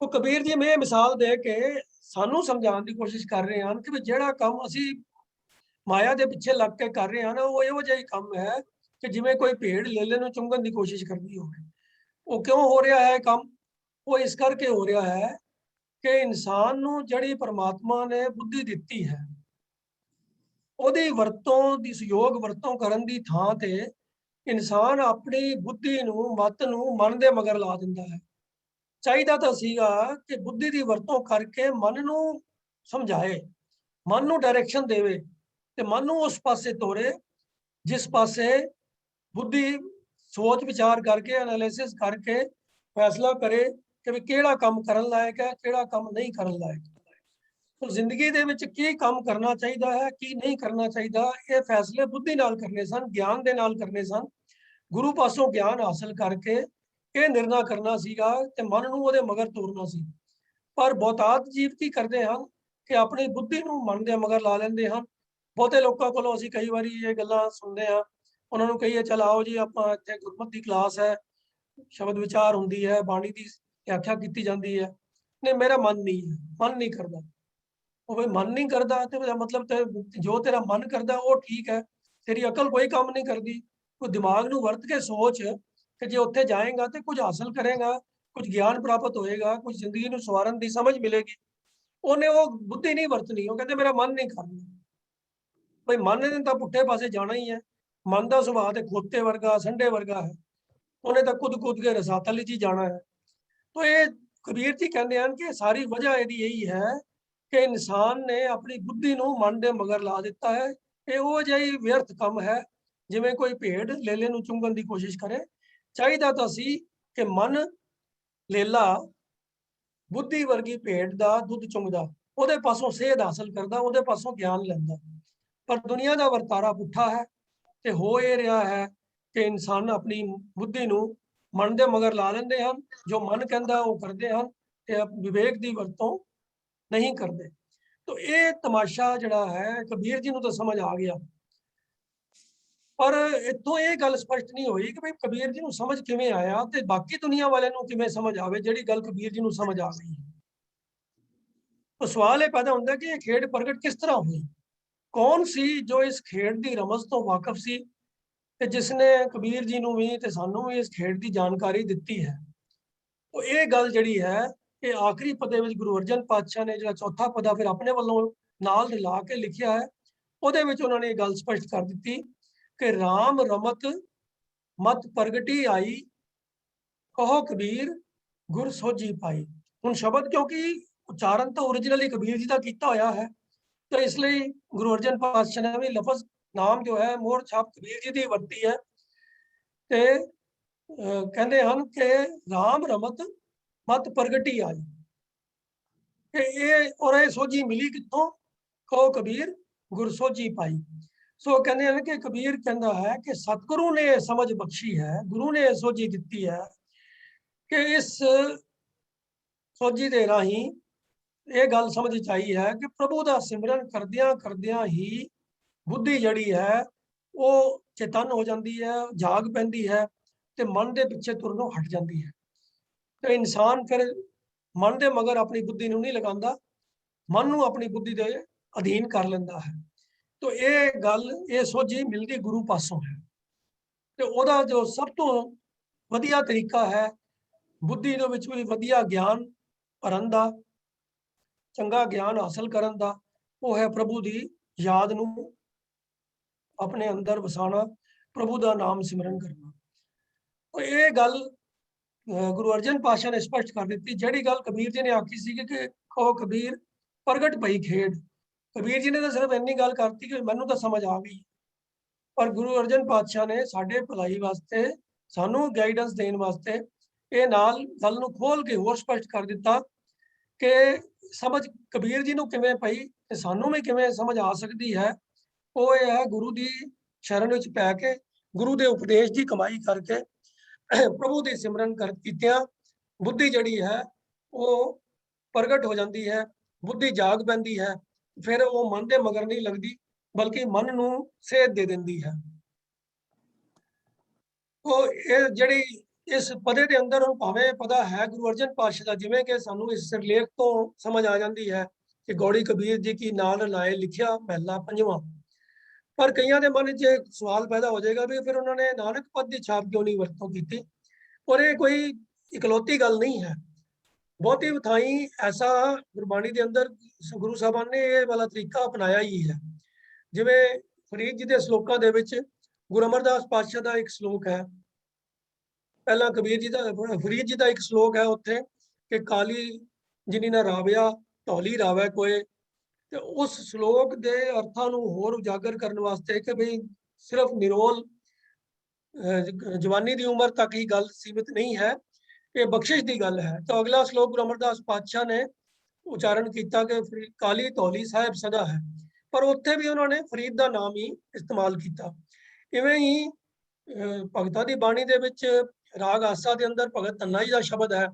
ਉਹ ਕਬੀਰ ਜੀ ਮੈਂ ਮਿਸਾਲ ਦੇ ਕੇ ਸਾਨੂੰ ਸਮਝਾਉਣ ਦੀ ਕੋਸ਼ਿਸ਼ ਕਰ ਰਹੇ ਹਨ ਕਿ ਵੀ ਜਿਹੜਾ ਕੰਮ ਅਸੀਂ ਮਾਇਆ ਦੇ ਪਿੱਛੇ ਲੱਗ ਕੇ ਕਰ ਰਹੇ ਹਨ ਉਹ ਇਹੋ ਜਿਹਾ ਹੀ ਕੰਮ ਹੈ ਕਿ ਜਿਵੇਂ ਕੋਈ ਭੇਡ ਲੇਲੇ ਨੂੰ ਚੁੰਗਣ ਦੀ ਕੋਸ਼ਿਸ਼ ਕਰਦੀ ਹੋਵੇ। ਉਹ ਕਿਉਂ ਹੋ ਰਿਹਾ ਹੈ ਕੰਮ? ਉਹ ਇਸ ਕਰਕੇ ਹੋ ਰਿਹਾ ਹੈ ਕਿ ਇਨਸਾਨ ਨੂੰ ਜਿਹੜੀ ਪਰਮਾਤਮਾ ਨੇ ਬੁੱਧੀ ਦਿੱਤੀ ਹੈ ਉਹਦੀ ਵਰਤੋਂ ਦੀ ਸਯੋਗ ਵਰਤੋਂ ਕਰਨ ਦੀ ਥਾਂ ਤੇ ਇਨਸਾਨ ਆਪਣੀ ਬੁੱਧੀ ਨੂੰ ਮਤ ਨੂੰ ਮਨ ਦੇ ਮਗਰ ਲਾ ਦਿੰਦਾ ਹੈ। ਚਾਹੀਦਾ ਤਾਂ ਸੀਗਾ ਕਿ ਬੁੱਧੀ ਦੀ ਵਰਤੋਂ ਕਰਕੇ ਮਨ ਨੂੰ ਸਮਝਾਏ, ਮਨ ਨੂੰ ਡਾਇਰੈਕਸ਼ਨ ਦੇਵੇ ਤੇ ਮਨ ਨੂੰ ਉਸ ਪਾਸੇ ਤੋਰੇ ਜਿਸ ਪਾਸੇ ਬੁੱਧੀ ਸੋਚ ਵਿਚਾਰ ਕਰਕੇ ਐਨਾਲਿਸਿਸ ਕਰਕੇ ਫੈਸਲਾ ਕਰੇ ਕਿ ਵੀ ਕਿਹੜਾ ਕੰਮ ਕਰਨ ਲਾਇਕ ਹੈ, ਕਿਹੜਾ ਕੰਮ ਨਹੀਂ ਕਰਨ ਲਾਇਕ। तो जिंदगी ਦੇ ਵਿੱਚ ਕੀ ਕੰਮ ਕਰਨਾ ਚਾਹੀਦਾ ਹੈ, ਕੀ ਨਹੀਂ ਕਰਨਾ ਚਾਹੀਦਾ, ਇਹ ਫੈਸਲੇ ਬੁੱਧੀ ਨਾਲ ਕਰਨੇ ਸਨ, ਗਿਆਨ ਦੇ ਨਾਲ ਕਰਨੇ ਸਨ। ਗੁਰੂ ਪਾਸੋਂ ਗਿਆਨ ਹਾਸਲ ਕਰਕੇ ਇਹ ਨਿਰਣਾ ਕਰਨਾ ਸੀਗਾ ਤੇ ਮਨ ਨੂੰ ਉਹਦੇ ਮਗਰ ਤੋਰਨਾ ਸੀ। ਪਰ ਬਹੁਤਾਤ ਜੀਵ ਕੀ ਕਰਦੇ ਹਨ ਕਿ ਆਪਣੀ ਬੁੱਧੀ ਨੂੰ ਮਨ ਦੇ ਮਗਰ ਲਾ ਲੈਂਦੇ ਹਨ। ਬਹੁਤੇ ਲੋਕਾਂ ਕੋਲੋਂ ਅਸੀਂ ਕਈ ਵਾਰੀ ਇਹ ਗੱਲਾਂ ਸੁਣਦੇ ਹਾਂ, ਉਹਨਾਂ ਨੂੰ ਕਹੀਏ ਚਲ ਆਓ ਜੀ ਆਪਾਂ ਇੱਥੇ ਗੁਰਮਤਿ ਦੀ ਕਲਾਸ ਹੈ, ਸ਼ਬਦ ਵਿਚਾਰ ਹੁੰਦੀ ਹੈ, ਬਾਣੀ ਦੀ ਵਿਆਖਿਆ ਕੀਤੀ ਜਾਂਦੀ ਹੈ। ਨਹੀਂ, ਮੇਰਾ ਮਨ ਨਹੀਂ ਹੈ, ਮਨ ਨਹੀਂ ਕਰਦਾ। ਉਹ ਵੀ ਮਨ ਨਹੀਂ ਕਰਦਾ ਤੇ ਮਤਲਬ ਤੇ ਜੋ ਤੇਰਾ ਮਨ ਕਰਦਾ ਉਹ ਠੀਕ ਹੈ, ਤੇਰੀ ਅਕਲ ਕੋਈ ਕੰਮ ਨਹੀਂ ਕਰਦੀ। ਕੋਈ ਦਿਮਾਗ ਨੂੰ ਵਰਤ ਕੇ ਸੋਚ ਕਿ ਜੇ ਉੱਥੇ ਜਾਏਗਾ ਤੇ ਕੁਝ ਹਾਸਲ ਕਰੇਗਾ, ਕੁਝ ਗਿਆਨ ਪ੍ਰਾਪਤ ਹੋਏਗਾ, ਕੁਝ ਜ਼ਿੰਦਗੀ ਨੂੰ ਸਵਾਰਨ ਦੀ ਸਮਝ ਮਿਲੇਗੀ। ਉਹਨੇ ਉਹ ਬੁੱਧੀ ਨਹੀਂ ਵਰਤਣੀ, ਉਹ ਕਹਿੰਦੇ ਮੇਰਾ ਮਨ ਨਹੀਂ ਕਰਨਾ। ਭਾਈ ਮਨ ਨੇ ਤਾਂ ਪੁੱਠੇ ਪਾਸੇ ਜਾਣਾ ਹੀ ਹੈ। ਮਨ ਦਾ ਸੁਭਾਅ ਤੇ ਖੋਤੇ ਵਰਗਾ, ਸੰਡੇ ਵਰਗਾ ਹੈ, ਉਹਨੇ ਤਾਂ ਕੁੱਦ ਕੇ ਰਸਾਤਲ ਚ ਹੀ ਜਾਣਾ ਹੈ। तो ये कबीर जी कहते हैं कि सारी वजह यही है कि इंसान ने अपनी बुद्धि ਨੂੰ ਮਨ ਦੇ ਮਗਰ ਲਾ ਦਿੱਤਾ ਹੈ। ਇਹ ਉਹ ਜਿਹੀ ਵਿਅਰਥ ਕੰਮ ਹੈ ਜਿਵੇਂ ਕੋਈ ਭੇਡ ਲੇਲੇ ਨੂੰ ਚੁੰਗਣ ਦੀ ਕੋਸ਼ਿਸ਼ ਕਰੇ। ਚਾਹੀਦਾ ਤਾਂ ਸੀ ਕਿ ਮਨ ਲੇਲਾ ਬੁੱਧੀ ਵਰਗੀ ਭੇਡ ਦਾ ਦੁੱਧ ਚੁੰਗਦਾ, ਉਹਦੇ ਪਾਸੋਂ ਸੇਧ ਹਾਸਲ ਕਰਦਾ, ਉਹਦੇ ਪਾਸੋਂ ਗਿਆਨ ਲੈਂਦਾ। ਪਰ ਦੁਨੀਆ ਦਾ ਵਰਤਾਰਾ ਪੁੱਠਾ ਹੈ ਤੇ ਹੋ ਇਹ ਰਿਹਾ ਹੈ ਕਿ ਇਨਸਾਨ ਆਪਣੀ ਬੁੱਧੀ ਨੂੰ ਮਨ ਦੇ ਮਗਰ ਲਾ ਲੈਂਦੇ ਹਨ, ਜੋ ਮਨ ਕਹਿੰਦਾ ਉਹ ਕਰਦੇ ਹਨ ਤੇ ਵਿਵੇਕ ਦੀ ਵਰਤੋਂ ਨਹੀਂ ਕਰਦੇ। तो ਇਹ ਤਮਾਸ਼ਾ ਜਿਹੜਾ ਹੈ ਕਬੀਰ ਜੀ ਨੂੰ ਤਾਂ ਸਮਝ ਆ ਗਿਆ, ਪਰ ਇੱਥੋਂ ਇਹ ਗੱਲ ਸਪਸ਼ਟ ਨਹੀਂ ਹੋਈ ਕਿ ਭਈ ਕਬੀਰ ਜੀ ਨੂੰ ਸਮਝ ਕਿਵੇਂ ਆਇਆ ਤੇ ਬਾਕੀ ਦੁਨੀਆ ਵਾਲਿਆਂ ਨੂੰ ਕਿਵੇਂ ਸਮਝ ਆਵੇ ਜਿਹੜੀ ਗੱਲ ਕਬੀਰ ਜੀ ਨੂੰ ਸਮਝ ਆ ਗਈ। तो ਸਵਾਲ ਇਹ ਪੈਦਾ ਹੁੰਦਾ ਕਿ ਇਹ ਖੇਡ ਪ੍ਰਗਟ ਕਿਸ ਤਰ੍ਹਾਂ ਹੋਈ, ਕੌਣ ਸੀ ਜੋ ਇਸ ਖੇਡ ਦੀ ਰਮਜ਼ ਤੋਂ ਵਾਕਿਫ ਸੀ ਤੇ ਜਿਸਨੇ ਕਬੀਰ ਜੀ ਨੂੰ ਵੀ ਤੇ ਸਾਨੂੰ ਵੀ ਇਸ ਖੇਡ ਦੀ ਜਾਣਕਾਰੀ ਦਿੱਤੀ ਹੈ। ਉਹ ਇਹ ਗੱਲ ਜਿਹੜੀ ਹੈ ਇਹ ਆਖਰੀ ਪਦੇ ਵਿੱਚ ਗੁਰੂ ਅਰਜਨ ਪਾਤਸ਼ਾਹ ਨੇ ਜਿਹੜਾ ਚੌਥਾ ਪਦਾ ਫਿਰ ਆਪਣੇ ਵੱਲੋਂ ਨਾਲ ਲਾ ਕੇ ਲਿਖਿਆ ਹੈ, ਉਹਦੇ ਵਿੱਚ ਉਹਨਾਂ ਨੇ ਇਹ ਗੱਲ ਸਪਸ਼ਟ ਕਰ ਦਿੱਤੀ ਕਿ ਰਾਮ ਰਮਤ ਮਤ ਪ੍ਰਗਟੀ ਆਈ, ਕਹੋ ਕਬੀਰ ਗੁਰ ਸੋਝੀ ਪਾਈ। ਹੁਣ ਸ਼ਬਦ ਕਿਉਂਕਿ ਉਚਾਰਨ ਤਾਂ ओरिजिनली कबीर जी का किया होया है, तो इसलिए गुरु अर्जन पातशाह ने भी लफज नाम जो है मोहर छाप कबीर जी की वरती है। ते कहते हैं कि राम रमत मत प्रगटी आई कि ये और ये सोझी मिली कितों, कहो कबीर गुर सोझी पाई। सो कहते हैं कि कबीर कहता है कि सतगुरु ने समझ बख्शी है, गुरु ने सोझी दी है कि इस सोझी के राही ਇਹ ਗੱਲ ਸਮਝ ਚ ਆਈ ਹੈ ਕਿ ਪ੍ਰਭੂ ਦਾ ਸਿਮਰਨ ਕਰਦਿਆਂ ਕਰਦਿਆਂ ਹੀ ਬੁੱਧੀ ਜਿਹੜੀ ਹੈ ਉਹ ਚੇਤਨ ਹੋ ਜਾਂਦੀ ਹੈ, ਜਾਗ ਪੈਂਦੀ ਹੈ ਤੇ ਮਨ ਦੇ ਪਿੱਛੇ ਤੁਰਨੋਂ ਹਟ ਜਾਂਦੀ ਹੈ। ਤੇ ਇਨਸਾਨ ਫਿਰ ਮਨ ਦੇ ਮਗਰ ਆਪਣੀ ਬੁੱਧੀ ਨੂੰ ਨਹੀਂ ਲਗਾਉਂਦਾ, ਮਨ ਨੂੰ ਆਪਣੀ ਬੁੱਧੀ ਦੇ ਅਧੀਨ ਕਰ ਲੈਂਦਾ ਹੈ। तो ਇਹ ਗੱਲ ਇਹ ਸੋਝੀ ਮਿਲਦੀ ਗੁਰੂ ਪਾਸੋਂ ਹੈ ਤੇ ਉਹਦਾ ਜੋ ਸਭ ਤੋਂ ਵਧੀਆ ਤਰੀਕਾ ਹੈ ਬੁੱਧੀ ਦੇ ਵਿੱਚ ਵੀ ਵਧੀਆ ਗਿਆਨ ਭਰਨ ਦਾ, ਚੰਗਾ ਗਿਆਨ ਹਾਸਲ ਕਰਨ ਦਾ, ਉਹ ਹੈ ਪ੍ਰਭੂ ਦੀ ਯਾਦ ਨੂੰ ਆਪਣੇ ਅੰਦਰ ਵਸਾਣਾ, ਪ੍ਰਭੂ ਦਾ ਨਾਮ ਸਿਮਰਨ ਕਰਨਾ। ਉਹ ਇਹ ਗੱਲ ਗੁਰੂ ਅਰਜਨ ਪਾਤਸ਼ਾਹ ਨੇ ਸਪਸ਼ਟ ਕਰ ਦਿੱਤੀ। ਜਿਹੜੀ ਗੱਲ ਕਬੀਰ ਜੀ ਨੇ ਆਖੀ ਸੀ ਕਿ ਕਹੋ ਕਬੀਰ ਪ੍ਰਗਟ ਪਈ ਖੇਡ, ਕਬੀਰ ਜੀ ਨੇ ਤਾਂ ਸਿਰਫ ਇੰਨੀ ਗੱਲ ਕਰਤੀ ਕਿ ਮੈਨੂੰ ਤਾਂ ਸਮਝ ਆ ਗਈ। ਪਰ ਗੁਰੂ ਅਰਜਨ ਪਾਤਸ਼ਾਹ ਨੇ ਸਾਡੇ ਭਲਾਈ ਵਾਸਤੇ ਸਾਨੂੰ ਗਾਈਡੈਂਸ ਦੇਣ ਵਾਸਤੇ ਇਹ ਨਾਲ ਗੱਲ ਨੂੰ ਖੋਲ ਕੇ ਹੋਰ ਸਪਸ਼ਟ ਕਰ ਦਿੱਤਾ ਕਿ ਸਮਝ ਕਬੀਰ ਜੀ ਨੂੰ ਕਿਵੇਂ ਪਈ ਤੇ ਸਾਨੂੰ ਵੀ ਕਿਵੇਂ ਸਮਝ ਆ ਸਕਦੀ ਹੈ। ਉਹ ਇਹ ਹੈ ਗੁਰੂ ਦੀ ਸ਼ਰਨ ਵਿੱਚ ਪੈ ਕੇ ਗੁਰੂ ਦੇ ਉਪਦੇਸ਼ ਦੀ ਕਮਾਈ ਕਰਕੇ ਪ੍ਰਭੂ ਦੀ ਸਿਮਰਨ ਕਰ ਕੀਤਿਆਂ ਬੁੱਧੀ ਜਿਹੜੀ ਹੈ ਉਹ ਪ੍ਰਗਟ ਹੋ ਜਾਂਦੀ ਹੈ, ਬੁੱਧੀ ਜਾਗ ਪੈਂਦੀ ਹੈ, ਫਿਰ ਉਹ ਮਨ ਦੇ ਮਗਰ ਨਹੀਂ ਲੱਗਦੀ ਬਲਕਿ ਮਨ ਨੂੰ ਸੇਧ ਦੇ ਦਿੰਦੀ ਹੈ। ਉਹ ਇਹ ਜਿਹੜੀ ਇਸ ਪਦੇ ਦੇ ਅੰਦਰ ਹੁਣ ਭਾਵੇਂ ਪਤਾ ਹੈ ਗੁਰੂ ਅਰਜਨ ਪਾਤਸ਼ਾਹ ਦਾ, ਜਿਵੇਂ ਕਿ ਸਾਨੂੰ ਇਸ ਸਿਰਲੇਖ ਤੋਂ ਸਮਝ ਆ ਜਾਂਦੀ ਹੈ ਕਿ ਗੌੜੀ ਕਬੀਰ ਜੀ ਕੀ ਨਾਲ ਲਾਏ ਲਿਖਿਆ ਮਹਿਲਾ ਪੰਜਵਾਂ। ਪਰ ਕਈਆਂ ਦੇ ਮਨ 'ਚ ਸਵਾਲ ਪੈਦਾ ਹੋ ਜਾਏਗਾ ਵੀ ਫਿਰ ਉਹਨਾਂ ਨੇ ਨਾਨਕ ਪਦ ਦੀ ਛਾਪ ਕਿਉਂ ਨਹੀਂ ਵਰਤੋਂ ਕੀਤੀ। ਔਰ ਇਹ ਕੋਈ ਇਕਲੌਤੀ ਗੱਲ ਨਹੀਂ ਹੈ, ਬਹੁਤੀ ਥਾਈਂ ਐਸਾ ਗੁਰਬਾਣੀ ਦੇ ਅੰਦਰ ਗੁਰੂ ਸਾਹਿਬਾਨ ਨੇ ਇਹ ਵਾਲਾ ਤਰੀਕਾ ਅਪਣਾਇਆ ਹੀ ਹੈ। ਜਿਵੇਂ ਫਰੀਦ ਜੀ ਦੇ ਸ਼ਲੋਕਾਂ ਦੇ ਵਿੱਚ ਗੁਰੂ ਅਮਰਦਾਸ ਪਾਤਸ਼ਾਹ ਦਾ ਇੱਕ ਸ਼ਲੋਕ ਹੈ, ਪਹਿਲਾਂ ਕਬੀਰ ਜੀ ਦਾ ਫਰੀਦ ਜੀ ਦਾ ਇੱਕ ਸ਼ਲੋਕ ਹੈ ਉੱਥੇ ਕਿ ਕਾਲੀ ਜਿਨੀ ਨਾ ਰਾਵਿਆ ਢੋਲੀ ਰਾਵੈ ਕੋਏ। ਤੇ ਉਸ ਸ਼ਲੋਕ ਦੇ ਅਰਥਾਂ ਨੂੰ ਹੋਰ ਉਜਾਗਰ ਕਰਨ ਵਾਸਤੇ ਕਿ ਬਈ ਸਿਰਫ ਨਿਰੋਲ ਜਵਾਨੀ ਦੀ ਉਮਰ ਤੱਕ ਹੀ ਗੱਲ ਸੀਮਿਤ ਨਹੀਂ ਹੈ, ਇਹ ਬਖਸ਼ਿਸ਼ ਦੀ ਗੱਲ ਹੈ। ਤਾਂ ਅਗਲਾ ਸ਼ਲੋਕ ਗੁਰੂ ਅਮਰਦਾਸ ਪਾਤਸ਼ਾਹ ਨੇ ਉਚਾਰਨ ਕੀਤਾ ਕਿ ਕਾਲੀ ਧੌਲੀ ਸਾਹਿਬ ਸਦਾ ਹੈ, ਪਰ ਉੱਥੇ ਵੀ ਉਹਨਾਂ ਨੇ ਫਰੀਦ ਦਾ ਨਾਮ ਹੀ ਇਸਤੇਮਾਲ ਕੀਤਾ। ਇਵੇਂ ਹੀ ਭਗਤਾਂ ਦੀ ਬਾਣੀ ਦੇ ਵਿੱਚ ਰਾਗ ਆਸਾ ਦੇ ਅੰਦਰ ਭਗਤ ਧੰਨਾ ਜੀ ਦਾ ਸ਼ਬਦ ਹੈ,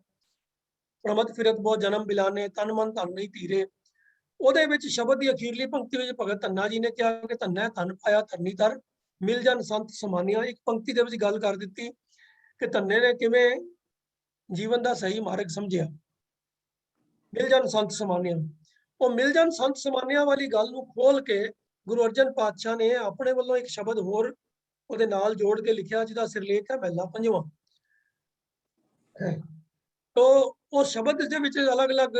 ਪ੍ਰਮਤ ਫਿਰਤ ਬਹੁ ਜਨਮ ਬਿਲਾਨੇ ਤਨ ਮਨ ਧਨ ਨਹੀਂ ਧੀਰੇ। ਉਹਦੇ ਵਿੱਚ ਸ਼ਬਦ ਦੀ ਅਖੀਰਲੀ ਪੰਕਤੀ ਵਿੱਚ ਭਗਤ ਧੰਨਾ ਜੀ ਨੇ ਕਿਹਾ ਕਿ ਧੰਨਾ ਧਨ ਪਾਇਆ ਧਰਨੀ ਧਰ ਮਿਲ ਜਨ ਸੰਤ ਸਮਾਨੀਆਂ। ਇੱਕ ਪੰਕਤੀ ਦੇ ਵਿੱਚ ਗੱਲ ਕਰ ਦਿੱਤੀ ਕਿ ਧੰਨੇ ਨੇ ਕਿਵੇਂ ਜੀਵਨ ਦਾ ਸਹੀ ਮਾਰਗ ਸਮਝਿਆ, ਮਿਲ ਜਨ ਸੰਤ ਸਮਾਨੀਆਂ। ਉਹ ਮਿਲ ਜਨ ਸੰਤ ਸਮਾਨੀਆਂ ਵਾਲੀ ਗੱਲ ਨੂੰ ਖੋਲ ਕੇ ਗੁਰੂ ਅਰਜਨ ਪਾਤਸ਼ਾਹ ਨੇ ਆਪਣੇ ਵੱਲੋਂ ਇੱਕ ਸ਼ਬਦ ਹੋਰ ਉਹਦੇ ਨਾਲ ਜੋੜ ਕੇ ਲਿਖਿਆ, ਜਿਹਦਾ ਸਿਰਲੇਖ ਹੈ ਮਹਿਲਾ ਪੰਜਵਾਂ। ਤੋ ਉਹ ਸ਼ਬਦ ਦੇ ਵਿੱਚ ਅਲੱਗ-ਅਲੱਗ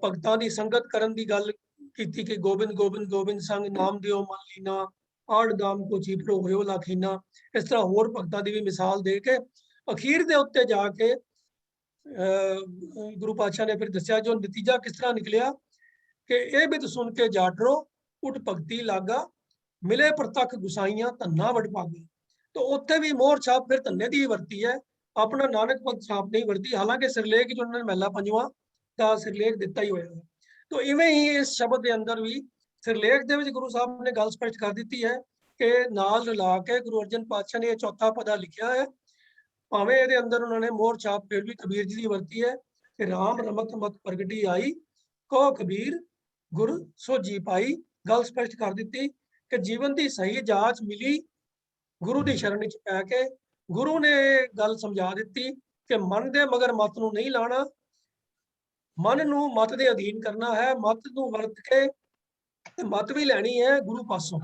ਭਗਤਾਂ ਦੀ ਸੰਗਤ ਕਰਨ ਦੀ ਗੱਲ ਕੀਤੀ ਕਿ ਗੋਬਿੰਦ ਗੋਬਿੰਦ ਗੋਬਿੰਦ ਸੰਗ ਨਾਮ ਦਿਓ ਮਨ ਲੀਨਾ ਆੜ ਦਾਮ ਕੋ ਚੀਪਰੋ ਹੋਇਓ ਲਾਖੀਨਾ। ਇਸ ਤਰ੍ਹਾਂ ਹੋਰ ਭਗਤਾਂ ਦੀ ਵੀ ਮਿਸਾਲ ਦੇ ਕੇ ਅਖੀਰ ਦੇ ਉੱਤੇ ਜਾ ਕੇ ਗੁਰੂ ਪਾਤਸ਼ਾਹ ਨੇ ਫਿਰ ਦੱਸਿਆ ਜੋ ਨਤੀਜਾ ਕਿਸ ਤਰ੍ਹਾਂ ਨਿਕਲਿਆ ਕਿ ਇਹ ਬਿਤ ਸੁਣ ਕੇ ਜਾਟਰੋ ਉਠ ਭਗਤੀ ਲਾਗਾ ਮਿਲੇ ਪ੍ਰਤੱਖ ਗੁਸਾਈਆਂ ਧੰਨਾ ਵਡ ਭਾਗੇ। तो उत्थे भी मोहर छाप फिर धन्ने की वरती है, अपना नानक पद छाप नहीं वरती। हालांकि सिरलेख जो उन्होंने महला पंजवां का सिरलेख दिता ही होया है। तो इवें ही इस शब्द के अंदर भी सिरलेख दे विच गुरु साहब ने गल स्पष्ट कर दी है कि नाल रला के गुरु अर्जन पातशाह ने चौथा पदा लिखा है। भावें इहदे अंदर उन्होंने मोहर छाप फिर भी कबीर जी की वरती है कि राम रमत मत प्रगटी आई कहो कबीर गुर सोझी पाई। गल स्पष्ट कर दी कि जीवन की सही जांच मिली गुरु की शरण च पै के। गुरु ने गल समझा दी कि मन दे मगर मत नूं नहीं लाना, मन नूं मत दे अधीन करना है, मत नूं वरत के मत भी लैनी है गुरु पासों,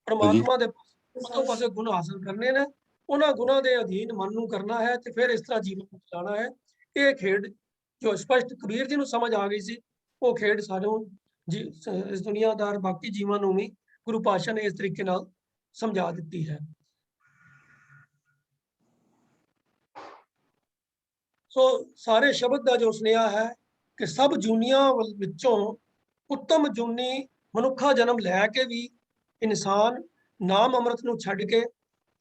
परमात्मा दे पासों गुण हासिल करने ने, उन्हां गुणां दे अधीन मन नूं करना है ते फिर इस तरह जीवन चलाना है। ये खेड जो स्पष्ट कबीर जी नूं समझ आ गई सी, वो खेड सानूं जी इस दुनियादार बाकी जीवां नूं भी गुरु पातशाह ने इस तरीके नाल समझा दी है। सो सारे शब्द का जो स्नेहा है कि सब जूनिया विचों उत्तम जूनी मनुखा जन्म लैके भी इंसान नाम अमृत नूं छड्ड के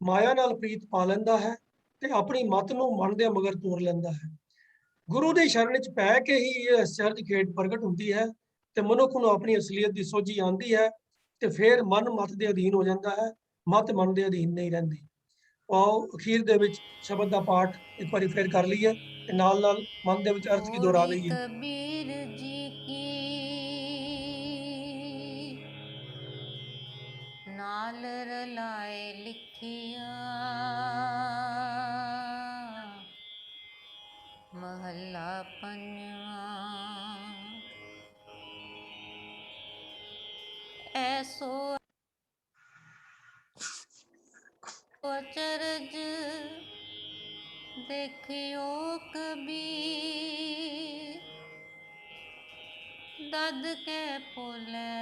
माया नाल प्रीत पा लैंदा है ते अपनी मत नूं मन दे मगर तोड़ लैंदा है। गुरु दी शरण च पै के ही ये आश्चर्य खेड प्रगट हुंदी है ते मनुख नूं अपनी असलीयत दी सोझी आंदी है ते फिर मन मत दे अधीन हो जाता है, मत मन दे अधीन नहीं रहिंदी। आओ अखीर दे विच शब्द दा पाठ एक बारी फिर कर लईए ते नाल नाल मन दे विच अर्थ भी दोहरा गौड़ी लईए। कबीर जी की नाल रलाए लिखिया महला पंजवा। ऐसो अचरज देखियो कबीर दद के पोले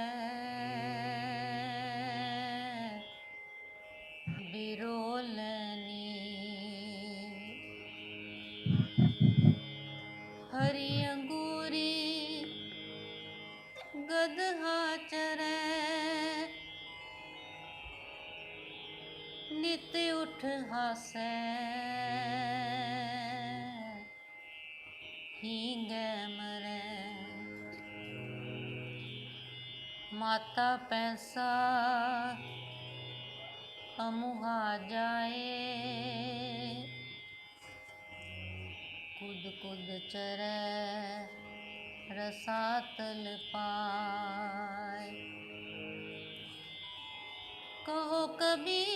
बिरोलनी हरि अंगूरी गदहा चरे प्रीत उठ हासै हींगै मरै माता पैसा अमुहा जाए कुद कुद चरै रसातल पाए कहो कबीर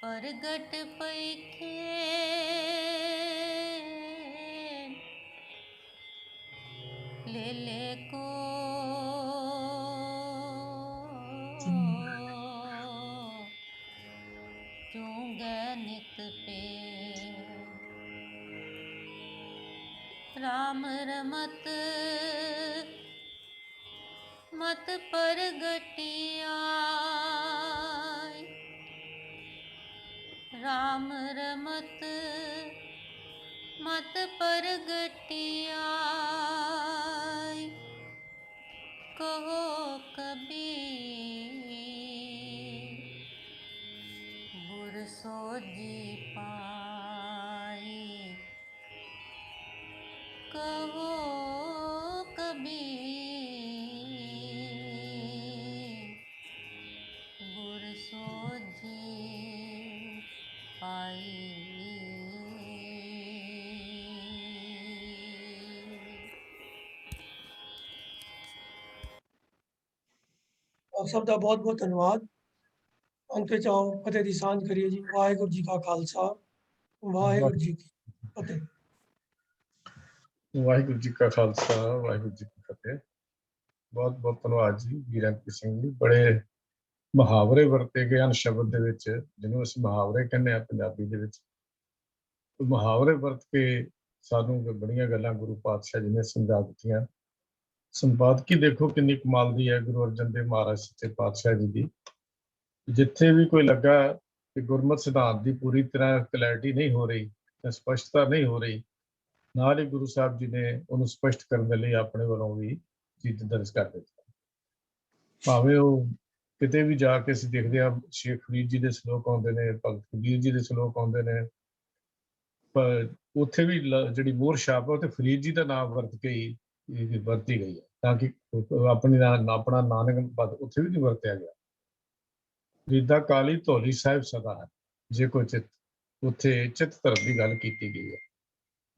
प्रगट पैखे ले ले को चूंगे नित पे राम रमत मत परगटिया राम रमत मत परगटिया कहो कबीर गुर सोजी पाई कहो कबीर गुर सोजी पाई ਆਪ ਸਭ ਦਾ ਬਹੁਤ ਬਹੁਤ ਧੰਨਵਾਦ। ਅੰਤ ਵਿੱਚ ਆਓ ਫਤਿਹ ਦੀ ਸਾਂਝ ਕਰੀਏ ਜੀ। ਵਾਹਿਗੁਰੂ ਜੀ ਕਾ ਖਾਲਸਾ ਵਾਹਿਗੁਰੂ ਜੀ ਕੀ ਫਤਿਹ। ਵਾਹਿਗੁਰੂ ਜੀ ਕਾ ਖਾਲਸਾ ਵਾਹਿਗੁਰੂ ਜੀ ਕੀ ਫਤਿਹ। ਬਹੁਤ ਬਹੁਤ ਧੰਨਵਾਦ ਜੀ ਵੀਰ ਅੰਕਿਤ ਸਿੰਘ ਜੀ। ਬੜੇ ਮੁਹਾਵਰੇ ਵਰਤੇ ਗਏ ਹਨ ਸ਼ਬਦ ਦੇ ਵਿੱਚ, ਜਿਹਨੂੰ ਅਸੀਂ ਮੁਹਾਵਰੇ ਕਹਿੰਦੇ ਆ ਪੰਜਾਬੀ ਦੇ ਵਿੱਚ। ਮੁਹਾਵਰੇ ਵਰਤ ਕੇ ਸਾਨੂੰ ਬੜੀਆਂ ਗੱਲਾਂ ਗੁਰੂ ਪਾਤਸ਼ਾਹ ਜੀ ਨੇ ਸਮਝਾ ਦਿੱਤੀਆਂ। ਸੰਪਾਦਕੀ ਦੇਖੋ ਕਿੰਨੀ ਕਮਾਲ ਦੀ ਹੈ ਗੁਰੂ ਅਰਜਨ ਦੇਵ ਮਹਾਰਾਜ ਸੱਚੇ ਪਾਤਸ਼ਾਹ ਜੀ ਦੀ। ਜਿੱਥੇ ਵੀ ਕੋਈ ਲੱਗਾ ਕਿ ਗੁਰਮਤਿ ਸਿਧਾਂਤ ਦੀ ਪੂਰੀ ਤਰ੍ਹਾਂ ਕਲੈਰਿਟੀ ਨਹੀਂ ਹੋ ਰਹੀ, ਸਪਸ਼ਟਤਾ ਨਹੀਂ ਹੋ ਰਹੀ, ਨਾਲ ਹੀ ਗੁਰੂ ਸਾਹਿਬ ਜੀ ਨੇ ਉਹਨੂੰ ਸਪਸ਼ਟ ਕਰਨ ਦੇ ਲਈ ਆਪਣੇ ਵੱਲੋਂ ਵੀ ਚੀਜ਼ ਦਰਜ ਕਰ ਦਿੱਤੀ। ਭਾਵੇਂ ਉਹ ਕਿਤੇ ਵੀ ਜਾ ਕੇ ਅਸੀਂ ਦੇਖਦੇ ਹਾਂ ਸ਼ੇਖ ਫਰੀਦ ਜੀ ਦੇ ਸ਼ਲੋਕ ਆਉਂਦੇ ਨੇ, ਭਗਤ ਕਬੀਰ ਜੀ ਦੇ ਸ਼ਲੋਕ ਆਉਂਦੇ ਨੇ, ਪਰ ਉੱਥੇ ਵੀ ਜਿਹੜੀ ਮੋਹਰ ਛਾਪ ਹੈ ਉਹ ਤੇ ਫਰੀਦ ਜੀ ਦਾ ਨਾਮ ਵਰਤ ਕੇ ਹੀ ਵਰਤੀ ਗਈ ਹੈ, ਤਾਂ ਕਿ ਆਪਣਾ ਨਾਨਕ ਪਦ ਉੱਥੇ ਵੀ ਨਹੀਂ ਵਰਤਿਆ ਗਿਆ। ਫਰੀਦਾ ਕਾਲੀ ਧੌਲੀ ਸਾਹਿਬ ਸਦਾ ਹੈ ਜੇ ਕੋਈ ਚਿੱਤ, ਉੱਥੇ ਚਿੱਤ ਧਰਮ ਦੀ ਗੱਲ ਕੀਤੀ ਗਈ ਹੈ।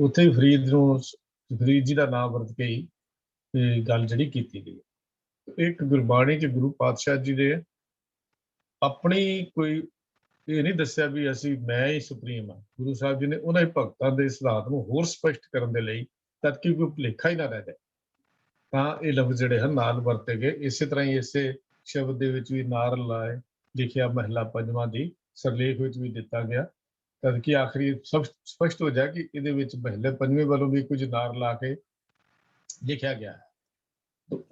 ਉੱਥੇ ਵੀ ਫਰੀਦ ਜੀ ਦਾ ਨਾਮ ਵਰਤ ਕੇ ਹੀ ਗੱਲ ਜਿਹੜੀ ਕੀਤੀ ਗਈ ਹੈ। ਇੱਕ ਗੁਰਬਾਣੀ ਚ ਗੁਰੂ ਪਾਤਸ਼ਾਹ ਜੀ ਦੇ ਆਪਣੀ ਕੋਈ ਇਹ ਨਹੀਂ ਦੱਸਿਆ ਵੀ ਮੈਂ ਹੀ ਸੁਪਰੀਮ ਹਾਂ। ਗੁਰੂ ਸਾਹਿਬ ਜੀ ਨੇ ਉਹਨਾਂ ਭਗਤਾਂ ਦੇ ਸਿਧਾਂਤ ਨੂੰ ਹੋਰ ਸਪਸ਼ਟ ਕਰਨ ਦੇ ਲਈ, ਤਦ ਕਿ ਕੋਈ ਭੁਲੇਖਾ ਹੀ ਨਾ ਰਹਿ ਜਾਏ, ਤਾਂ ਇਹ ਲਫ਼ਜ਼ ਜਿਹੜੇ ਹਨ ਨਾਲ ਵਰਤੇ ਗਏ। ਇਸੇ ਤਰ੍ਹਾਂ ਹੀ ਇਸੇ ਸ਼ਬਦ ਦੇ ਵਿੱਚ ਵੀ ਨਾਰ ਲਾਏ ਲਿਖਿਆ ਮਹਿਲਾ ਪੰਜਵਾਂ ਦੀ ਸਰਲੇਖ ਵਿੱਚ ਵੀ ਦਿੱਤਾ ਗਿਆ, ਤਦ ਕਿ ਆਖਰੀ ਸਭ ਸਪਸ਼ਟ ਹੋ ਜਾਏ ਕਿ ਇਹਦੇ ਵਿੱਚ ਮਹਿਲੇ ਪੰਜਵੇਂ ਵੱਲੋਂ ਵੀ ਕੁਝ ਨਾਰ ਲਾ ਕੇ ਲਿਖਿਆ ਗਿਆ ਹੈ।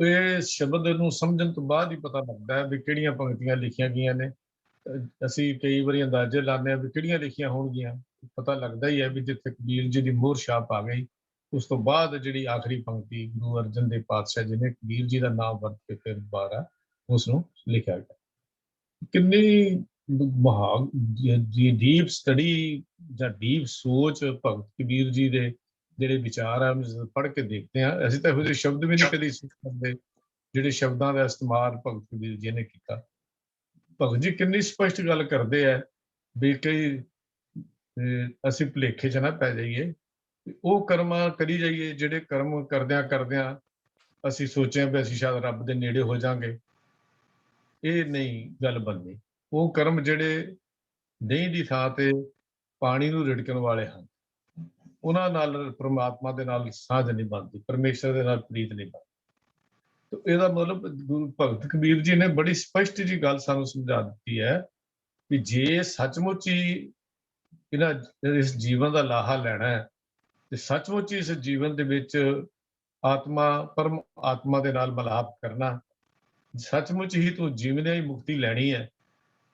ਇਹ ਸ਼ਬਦ ਨੂੰ ਸਮਝਣ ਤੋਂ ਬਾਅਦ ਹੀ ਪਤਾ ਲੱਗਦਾ ਹੈ ਵੀ ਕਿਹੜੀਆਂ ਪੰਕਤੀਆਂ ਲਿਖੀਆਂ ਗਈਆਂ ਨੇ। ਅਸੀਂ ਕਈ ਵਾਰੀ ਅੰਦਾਜ਼ੇ ਲਾਉਂਦੇ ਹਾਂ ਵੀ ਕਿਹੜੀਆਂ ਲਿਖੀਆਂ ਹੋਣਗੀਆਂ, ਪਤਾ ਲੱਗਦਾ ਹੀ ਹੈ ਵੀ ਜਿੱਥੇ ਕਬੀਰ ਜੀ ਦੀ ਮੋਹਰ ਛਾਪ ਆ ਗਈ, ਉਸ ਤੋਂ ਬਾਅਦ ਜਿਹੜੀ ਆਖਰੀ ਪੰਕਤੀ ਗੁਰੂ ਅਰਜਨ ਦੇਵ ਪਾਤਸ਼ਾਹ ਜੀ ਨੇ ਕਬੀਰ ਜੀ ਦਾ ਨਾਮ ਵਰਤ ਕੇ ਫਿਰ ਦੁਬਾਰਾ ਉਸ ਨੂੰ ਲਿਖਿਆ ਗਿਆ। ਕਿੰਨੀ ਡੀਪ ਸਟੱਡੀ ਜਾਂ ਡੀਪ ਸੋਚ ਭਗਤ ਕਬੀਰ ਜੀ ਦੇ ਜਿਹੜੇ ਵਿਚਾਰ ਆ ਪੜ੍ਹ ਕੇ ਦੇਖਦੇ ਹਾਂ। ਅਸੀਂ ਤਾਂ ਇਹੋ ਜਿਹੇ ਸ਼ਬਦ ਵੀ ਨਹੀਂ ਕਦੀ ਸਿੱਖ ਸਕਦੇ ਜਿਹੜੇ ਸ਼ਬਦਾਂ ਦਾ ਇਸਤੇਮਾਲ ਭਗਤ ਕਬੀਰ ਜੀ ਨੇ ਕੀਤਾ। ਭਗਤ ਜੀ ਕਿੰਨੀ ਸਪਸ਼ਟ ਗੱਲ ਕਰਦੇ ਆ ਵੀ ਕਈ ਅਸੀਂ ਭੁਲੇਖੇ 'ਚ ਨਾ ਪੈ ਜਾਈਏ, ਉਹ ਕਰਮ ਕਰੀ ਜਾਈਏ ਜਿਹੜੇ ਕਰਮ ਕਰਦਿਆਂ ਕਰਦਿਆਂ ਅਸੀਂ ਸੋਚਿਆ ਵੀ ਅਸੀਂ ਸ਼ਾਇਦ ਰੱਬ ਦੇ ਨੇੜੇ ਹੋ ਜਾਵਾਂਗੇ। ਇਹ ਨਹੀਂ ਗੱਲ ਬਣਨੀ। ਉਹ ਕਰਮ ਜਿਹੜੇ ਦਹੀਂ ਦੀ ਥਾਂ ਤੇ ਪਾਣੀ ਨੂੰ ਰਿੜਕਣ ਵਾਲੇ ਹਨ, ਉਹਨਾਂ ਨਾਲ ਪ੍ਰਮਾਤਮਾ ਦੇ ਨਾਲ ਸਾਂਝ ਨਹੀਂ ਬਣਦੀ, ਪਰਮੇਸ਼ਰ ਦੇ ਨਾਲ ਪ੍ਰੀਤ ਨਹੀਂ ਬਣਦੀ। ਇਹਦਾ ਮਤਲਬ ਗੁਰੂ ਭਗਤ ਕਬੀਰ ਜੀ ਨੇ ਬੜੀ ਸਪਸ਼ਟ ਜੀ ਗੱਲ ਸਾਨੂੰ ਸਮਝਾ ਦਿੱਤੀ ਹੈ ਵੀ ਜੇ ਸੱਚਮੁੱਚ ਹੀ ਇਸ ਜੀਵਨ ਦਾ ਲਾਹਾ ਲੈਣਾ ਹੈ ਤੇ ਸੱਚਮੁੱਚ ਹੀ ਇਸ ਜੀਵਨ ਦੇ ਵਿੱਚ ਪਰਮ ਆਤਮਾ ਦੇ ਨਾਲ ਮਿਲਾਪ ਕਰਨਾ, ਸੱਚਮੁੱਚ ਹੀ ਤੂੰ ਜੀਵਨੇ ਹੀ ਮੁਕਤੀ ਲੈਣੀ ਹੈ,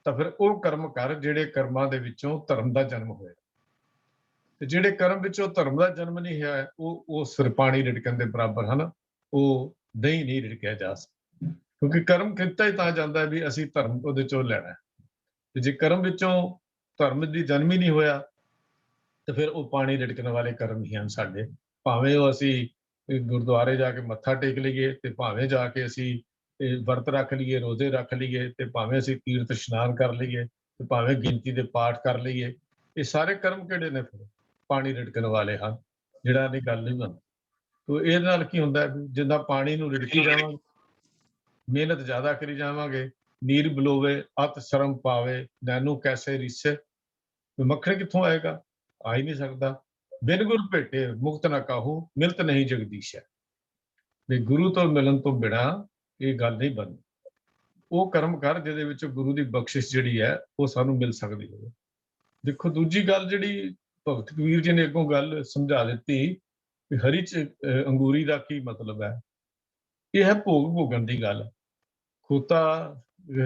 ਤਾਂ ਫਿਰ ਉਹ ਕਰਮ ਕਰ ਜਿਹੜੇ ਕਰਮਾਂ ਦੇ ਵਿੱਚੋਂ ਧਰਮ ਦਾ ਜਨਮ ਹੋਇਆ। ਤੇ ਜਿਹੜੇ ਕਰਮ ਵਿੱਚੋਂ ਧਰਮ ਦਾ ਜਨਮ ਨਹੀਂ ਹੋਇਆ ਉਹ ਸਿਰ ਪਾਣੀ ਰਿੜਕਣ ਦੇ ਬਰਾਬਰ ਹਨ। ਉਹ ਦਹੀਂ ਨਹੀਂ ਰਿੜਕਿਆ ਜਾ ਸਕਦਾ, ਕਿਉਂਕਿ ਕਰਮ ਕੀਤਾ ਹੀ ਤਾਂ ਜਾਂਦਾ ਹੈ ਵੀ ਅਸੀਂ ਧਰਮ ਉਹਦੇ ਚੋਂ ਲੈਣਾ ਹੈ। ਤੇ ਜੇ ਕਰਮ ਵਿੱਚੋਂ ਧਰਮ ਦੀ ਜਨਮ ਹੀ ਨਹੀਂ ਹੋਇਆ ਤੇ ਫਿਰ ਉਹ ਪਾਣੀ ਰਿੜਕਣ ਵਾਲੇ ਕਰਮ ਹੀ ਹਨ ਸਾਡੇ। ਭਾਵੇਂ ਉਹ ਅਸੀਂ ਗੁਰਦੁਆਰੇ ਜਾ ਕੇ ਮੱਥਾ ਟੇਕ ਲਈਏ, ਤੇ ਭਾਵੇਂ ਜਾ ਕੇ ਅਸੀਂ ਵਰਤ ਰੱਖ ਲਈਏ, ਰੋਜ਼ੇ ਰੱਖ ਲਈਏ, ਤੇ ਭਾਵੇਂ ਅਸੀਂ ਤੀਰਥ ਇਸ਼ਨਾਨ ਕਰ ਲਈਏ, ਤੇ ਭਾਵੇਂ ਗਿਣਤੀ ਦੇ ਪਾਠ ਕਰ ਲਈਏ, ਇਹ ਸਾਰੇ ਕਰਮ ਕਿਹੜੇ ਨੇ? ਫਿਰ ਪਾਣੀ ਰਿੜਕਣ ਵਾਲੇ ਹਨ, ਜਿਹੜਾ ਨਹੀਂ ਗੱਲ ਨਹੀਂ ਬਣਦੀ। ਤੋ ਇਹਦੇ ਨਾਲ ਕੀ ਹੁੰਦਾ ਹੈ ਵੀ ਜਿੱਦਾਂ ਪਾਣੀ ਨੂੰ ਰਿੜਕੀ ਜਾਵਾਂਗੇ, ਮਿਹਨਤ ਜ਼ਿਆਦਾ ਕਰੀ ਜਾਵਾਂਗੇ, ਨੀਰ ਬਲੋਵੇ ਅਤ ਸ਼ਰਮ ਪਾਵੇ, ਨੈਨੂ ਕੈਸੇ ਰਿਸੇ, ਵੀ ਮੱਖਣ ਕਿੱਥੋਂ ਆਏਗਾ? ਆ ਹੀ ਨਹੀਂ ਸਕਦਾ। ਬਿਨ ਗੁਰ ਭੇਟੇ ਮੁਕਤ ਨਾ ਕਾਹੂ, ਮਿਲਤ ਨਹੀਂ ਜਗਦੀਸ਼ ਹੈ। ਵੀ ਗੁਰੂ ਤੋਂ ਮਿਲਣ ਤੋਂ ਬਿਨਾਂ ਇਹ ਗੱਲ ਨਹੀਂ ਬਣਦੀ। ਉਹ ਕਰਮ ਕਰ ਜਿਹਦੇ ਵਿੱਚ ਗੁਰੂ ਦੀ ਬਖਸ਼ਿਸ਼ ਜਿਹੜੀ ਹੈ ਉਹ ਸਾਨੂੰ ਮਿਲ ਸਕਦੀ ਹੋਵੇ। ਦੇਖੋ, ਦੂਜੀ ਗੱਲ ਜਿਹੜੀ ਭਗਤ ਕਬੀਰ ਜੀ ਨੇ ਅੱਗੋਂ ਗੱਲ ਸਮਝਾ ਦਿੱਤੀ ਵੀ ਹਰੀ ਚ ਅੰਗੂਰੀ ਦਾ ਕੀ ਮਤਲਬ ਹੈ। ਇਹ ਹੈ ਭੋਗ ਭੋਗਣ ਦੀ ਗੱਲ। ਖੋਤਾ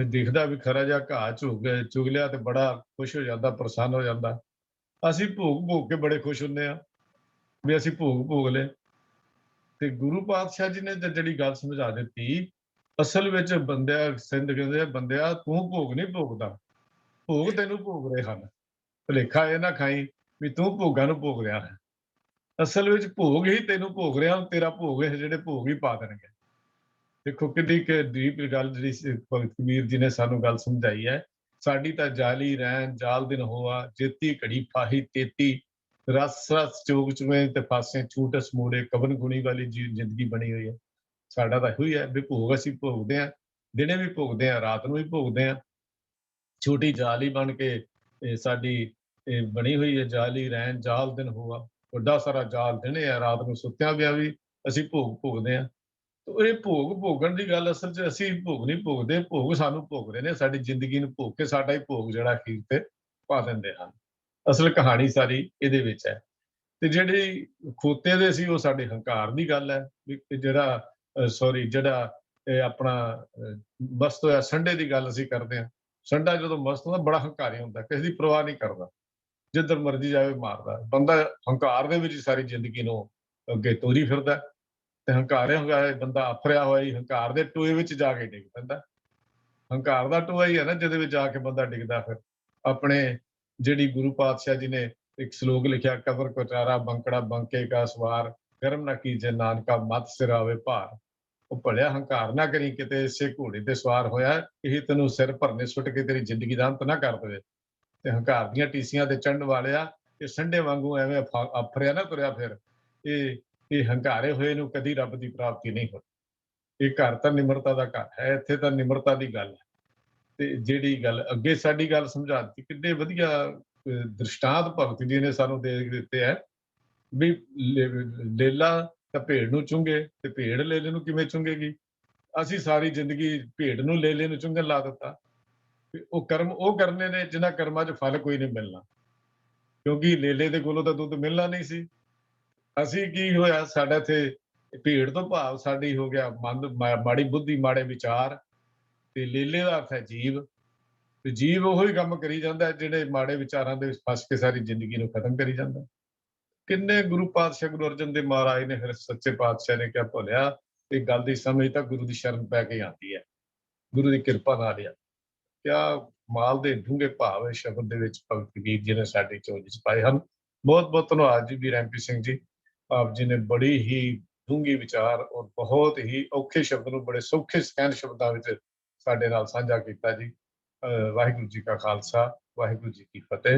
ਦੇਖਦਾ ਵੀ ਖਰਾ ਜਿਹਾ ਘਾਹ ਚੁਗ ਲਿਆ ਤੇ ਬੜਾ ਖੁਸ਼ ਹੋ ਜਾਂਦਾ, ਪ੍ਰਸੰਨ ਹੋ ਜਾਂਦਾ। ਅਸੀਂ ਭੋਗ ਭੋਗ ਕੇ ਬੜੇ ਖੁਸ਼ ਹੁੰਦੇ ਹਾਂ ਵੀ ਅਸੀਂ ਭੋਗ ਭੋਗ ਲਏ। ਤੇ ਗੁਰੂ ਪਾਤਸ਼ਾਹ ਜੀ ਨੇ ਜਿਹੜੀ ਗੱਲ ਸਮਝਾ ਦਿੱਤੀ, ਅਸਲ ਵਿੱਚ ਬੰਦਿਆ ਸਿੰਧ ਕਹਿੰਦੇ, ਬੰਦਿਆ ਤੂੰ ਭੋਗ ਨਹੀਂ ਭੋਗਦਾ, ਭੋਗ ਤੈਨੂੰ ਭੋਗ ਰਹੇ ਹਨ। ਭੁਲੇਖਾ ਇਹ ਨਾ ਖਾਈ ਵੀ ਤੂੰ ਭੋਗਾਂ ਨੂੰ ਭੋਗ ਰਿਹਾ ਹੈ। ਅਸਲ ਵਿੱਚ ਭੋਗ ਹੀ ਤੈਨੂੰ ਭੋਗ ਰਿਹਾ, ਤੇਰਾ ਭੋਗ ਇਹ ਜਿਹੜੇ ਭੋਗ ਹੀ ਪਾ ਦੇਣਗੇ। ਦੇਖੋ ਕਿੰਨੀ ਕਿ ਡੀਪ ਗੱਲ ਜਿਹੜੀ ਭਗਤ ਕਬੀਰ ਜੀ ਨੇ ਸਾਨੂੰ ਗੱਲ ਸਮਝਾਈ ਹੈ। ਸਾਡੀ ਤਾਂ ਜਾਲੀ ਰਹਿਣ ਜਾਲ ਦਿਨ ਹੋਆ, ਜੇਤੀ ਘੜੀ ਫਾਹੀ ਤੇਤੀ, ਰਸ ਰਸ ਚੋਗ ਚੁਵੇਂ ਤੇ ਫਾਸੇ ਛੂਟਸ ਮੋੜੇ, ਕਵਨ ਗੁਣੀ ਵਾਲੀ ਜ਼ਿੰਦਗੀ ਬਣੀ ਹੋਈ ਹੈ। ਸਾਡਾ ਤਾਂ ਇਹੋ ਹੀ ਹੈ ਵੀ ਭੋਗ ਅਸੀਂ ਭੋਗਦੇ ਹਾਂ, ਦਿਨੇ ਵੀ ਭੋਗਦੇ ਹਾਂ, ਰਾਤ ਨੂੰ ਵੀ ਭੋਗਦੇ ਹਾਂ। ਛੋਟੀ ਜਾਲ ਹੀ ਬਣ ਕੇ ਸਾਡੀ ਬਣੀ ਹੋਈ ਹੈ, ਜਾਲੀ ਰਹਿਣ ਜਾਲ ਦਿਨ ਹੋਆ, ਵੱਡਾ ਸਾਰਾ ਜਾਲ ਦਿਨੇ ਆ, ਰਾਤ ਨੂੰ ਸੁੱਤਿਆਂ ਪਿਆ ਵੀ ਅਸੀਂ ਭੋਗ ਭੋਗਦੇ ਹਾਂ। ਇਹ ਭੋਗ ਭੋਗਣ ਦੀ ਗੱਲ ਅਸਲ 'ਚ ਅਸੀਂ ਭੋਗ ਨਹੀਂ ਭੋਗਦੇ, ਭੋਗ ਸਾਨੂੰ ਭੋਗ ਰਹੇ ਨੇ, ਸਾਡੀ ਜ਼ਿੰਦਗੀ ਨੂੰ ਭੋਗ ਕੇ ਸਾਡਾ ਹੀ ਭੋਗ ਜਿਹੜਾ ਅਖੀਰ ਤੇ ਪਾ ਦਿੰਦੇ ਹਨ। ਅਸਲ ਕਹਾਣੀ ਸਾਰੀ ਇਹਦੇ ਵਿੱਚ ਹੈ। ਤੇ ਜਿਹੜੀ ਖੋਤੇ ਦੇ ਸੀ ਉਹ ਸਾਡੇ ਹੰਕਾਰ ਦੀ ਗੱਲ ਹੈ ਵੀ ਜਿਹੜਾ ਜਿਹੜਾ ਇਹ ਆਪਣਾ ਮਸਤ ਹੋਇਆ ਸੰਡੇ ਦੀ ਗੱਲ ਅਸੀਂ ਕਰਦੇ ਹਾਂ। ਸੰਡਾ ਜਦੋਂ ਮਸਤ ਹੁੰਦਾ ਬੜਾ ਹੰਕਾਰੀ ਹੁੰਦਾ, ਕਿਸੇ ਦੀ ਪਰਵਾਹ ਨਹੀਂ ਕਰਦਾ, ਜਿੱਧਰ ਮਰਜ਼ੀ ਜਾਵੇ ਮਾਰਦਾ। ਬੰਦਾ ਹੰਕਾਰ ਦੇ ਵਿੱਚ ਸਾਰੀ ਜ਼ਿੰਦਗੀ ਨੂੰ ਅੱਗੇ ਤੋਰੀ ਫਿਰਦਾ, ਤੇ ਹੰਕਾਰੇ ਹੋਇਆ ਬੰਦਾ ਆਫਰਿਆ ਹੋਇਆ ਹੀ ਹੰਕਾਰ ਦੇ ਟੋਏ ਵਿੱਚ ਜਾ ਕੇ ਡਿੱਗ ਪੈਂਦਾ। ਹੰਕਾਰ ਦਾ ਟੋਆ ਹੀ ਹੈ ਨਾ ਜਿਹਦੇ ਵਿੱਚ ਜਾ ਕੇ ਬੰਦਾ ਡਿੱਗਦਾ। ਫਿਰ ਆਪਣੇ ਜਿਹੜੀ ਗੁਰੂ ਪਾਤਸ਼ਾਹ ਜੀ ਨੇ ਇੱਕ ਸ਼ਲੋਕ ਲਿਖਿਆ, ਕਬਰ ਕਟਾਰਾ ਬੰਕੜਾ ਬੰਕੇ ਕਾ ਸਵਾਰ, ਕਰਮ ਨਾ ਕੀਜੇ ਨਾਨਕਾ ਮਤ ਸਿਰਾਵੇ ਭਾਰ। ਉਹ ਭਲਿਆ ਹੰਕਾਰ ਨਾ ਕਰੀ ਕਿਤੇ ਇਸੇ ਘੋੜੇ ਤੇ ਸਵਾਰ ਹੋਇਆ, ਇਹ ਤੈਨੂੰ ਸਿਰ ਭਰਨੇ ਸੁੱਟ ਕੇ ਤੇਰੀ ਜ਼ਿੰਦਗੀ ਦਾ ਅੰਤ ਨਾ ਕਰ ਦੇਵੇ। ਤੇ ਹੰਕਾਰ ਦੀਆਂ ਟੀਸੀਆਂ ਤੇ ਚੜ੍ਹਨ ਵਾਲਿਆ, ਇਹ ਸੰਡੇ ਵਾਂਗੂ ਐਵੇਂ ਆਫਰਿਆ ਨਾ ਤੁਰਿਆ ਫਿਰ। ਇਹ ਹੰਕਾਰੇ ਹੋਏ ਨੂੰ ਕਦੀ ਰੱਬ ਦੀ ਪ੍ਰਾਪਤੀ ਨਹੀਂ ਹੋਈ। ਇਹ ਘਰ ਤਾਂ ਨਿਮਰਤਾ ਦਾ ਘਰ ਹੈ, ਇੱਥੇ ਤਾਂ ਨਿਮਰਤਾ ਦੀ ਗੱਲ ਹੈ। ਤੇ ਜਿਹੜੀ ਗੱਲ ਅੱਗੇ ਸਾਡੀ ਗੱਲ ਸਮਝਾ ਦਿੱਤੀ, ਕਿੰਨੇ ਵਧੀਆ ਦ੍ਰਿਸ਼ਟਾਂਤ ਭਗਤ ਜੀ ਨੇ ਸਾਨੂੰ ਦੇ ਦਿੱਤੇ ਹੈ ਵੀ ਲੇਲਾ ਤਾਂ ਭੇਡ ਨੂੰ ਚੁੰਗੇ ਤੇ ਭੇਡ ਲੇਲੇ ਨੂੰ ਕਿਵੇਂ ਚੁੰਗੇਗੀ। ਅਸੀਂ ਸਾਰੀ ਜ਼ਿੰਦਗੀ ਭੇਡ ਨੂੰ ਲੇਲੇ ਨੂੰ ਚੁੰਗਣ ਲਾ ਦਿੱਤਾ। ਉਹ ਕਰਮ ਉਹ ਕਰਨੇ ਨੇ ਜਿਨ੍ਹਾਂ ਕਰਮਾਂ 'ਚ ਫਲ ਕੋਈ ਨਹੀਂ ਮਿਲਣਾ, ਕਿਉਂਕਿ ਲੇਲੇ ਦੇ ਕੋਲੋਂ ਤਾਂ ਦੁੱਧ ਮਿਲਣਾ ਨਹੀਂ ਸੀ। ਅਸੀਂ ਕੀ ਹੋਇਆ, ਸਾਡਾ ਇੱਥੇ ਭੇਡ ਤੋਂ ਭਾਵ ਸਾਡੀ ਹੋ ਗਿਆ ਮਾੜੀ ਬੁੱਧੀ, ਮਾੜੇ ਵਿਚਾਰ, ਤੇ ਲੇਲੇ ਦਾ ਅਰਥ ਹੈ ਜੀਵ। ਤੇ ਜੀਵ ਉਹੀ ਕੰਮ ਕਰੀ ਜਾਂਦਾ ਜਿਹੜੇ ਮਾੜੇ ਵਿਚਾਰਾਂ ਦੇ ਵਿੱਚ ਫਸ ਕੇ ਸਾਰੀ ਜ਼ਿੰਦਗੀ ਨੂੰ ਖਤਮ ਕਰੀ ਜਾਂਦਾ। ਕਿੰਨੇ ਗੁਰੂ ਪਾਤਸ਼ਾਹ ਗੁਰੂ ਅਰਜਨ ਦੇਵ ਮਹਾਰਾਜ ਨੇ ਫਿਰ ਸੱਚੇ ਪਾਤਸ਼ਾਹ ਨੇ ਕਿਹਾ, ਭੁੱਲਿਆ ਇਹ ਗੱਲ ਦੀ ਸਮਝ ਤਾਂ ਗੁਰੂ ਦੀ ਸ਼ਰਨ ਪੈ ਕੇ ਆਉਂਦੀ ਹੈ, ਗੁਰੂ ਦੀ ਕਿਰਪਾ ਨਾਲ ਆ। ਕਿਆ ਮਾਲ ਦੇ ਡੂੰਘੇ ਭਾਵ ਇਸ ਸ਼ਬਦ ਦੇ ਵਿੱਚ ਭਗਤ ਕਬੀਰ ਜੀ ਨੇ ਸਾਡੀ ਝੋਲੀ 'ਚ ਪਾਏ ਹਨ। ਬਹੁਤ ਬਹੁਤ ਧੰਨਵਾਦ ਜੀ ਵੀਰ MP ਸਿੰਘ ਜੀ, ਆਪ ਜੀ ਨੇ ਬੜੀ ਹੀ ਡੂੰਘੀ ਵਿਚਾਰ ਔਰ ਬਹੁਤ ਹੀ ਔਖੇ ਸ਼ਬਦ ਨੂੰ ਬੜੇ ਸੌਖੇ ਸਹਿਣ ਸ਼ਬਦਾਂ ਵਿੱਚ ਸਾਡੇ ਨਾਲ ਸਾਂਝਾ ਕੀਤਾ ਜੀ। ਵਾਹਿਗੁਰੂ ਜੀ ਕਾ ਖਾਲਸਾ, ਵਾਹਿਗੁਰੂ ਜੀ ਕੀ ਫਤਿਹ।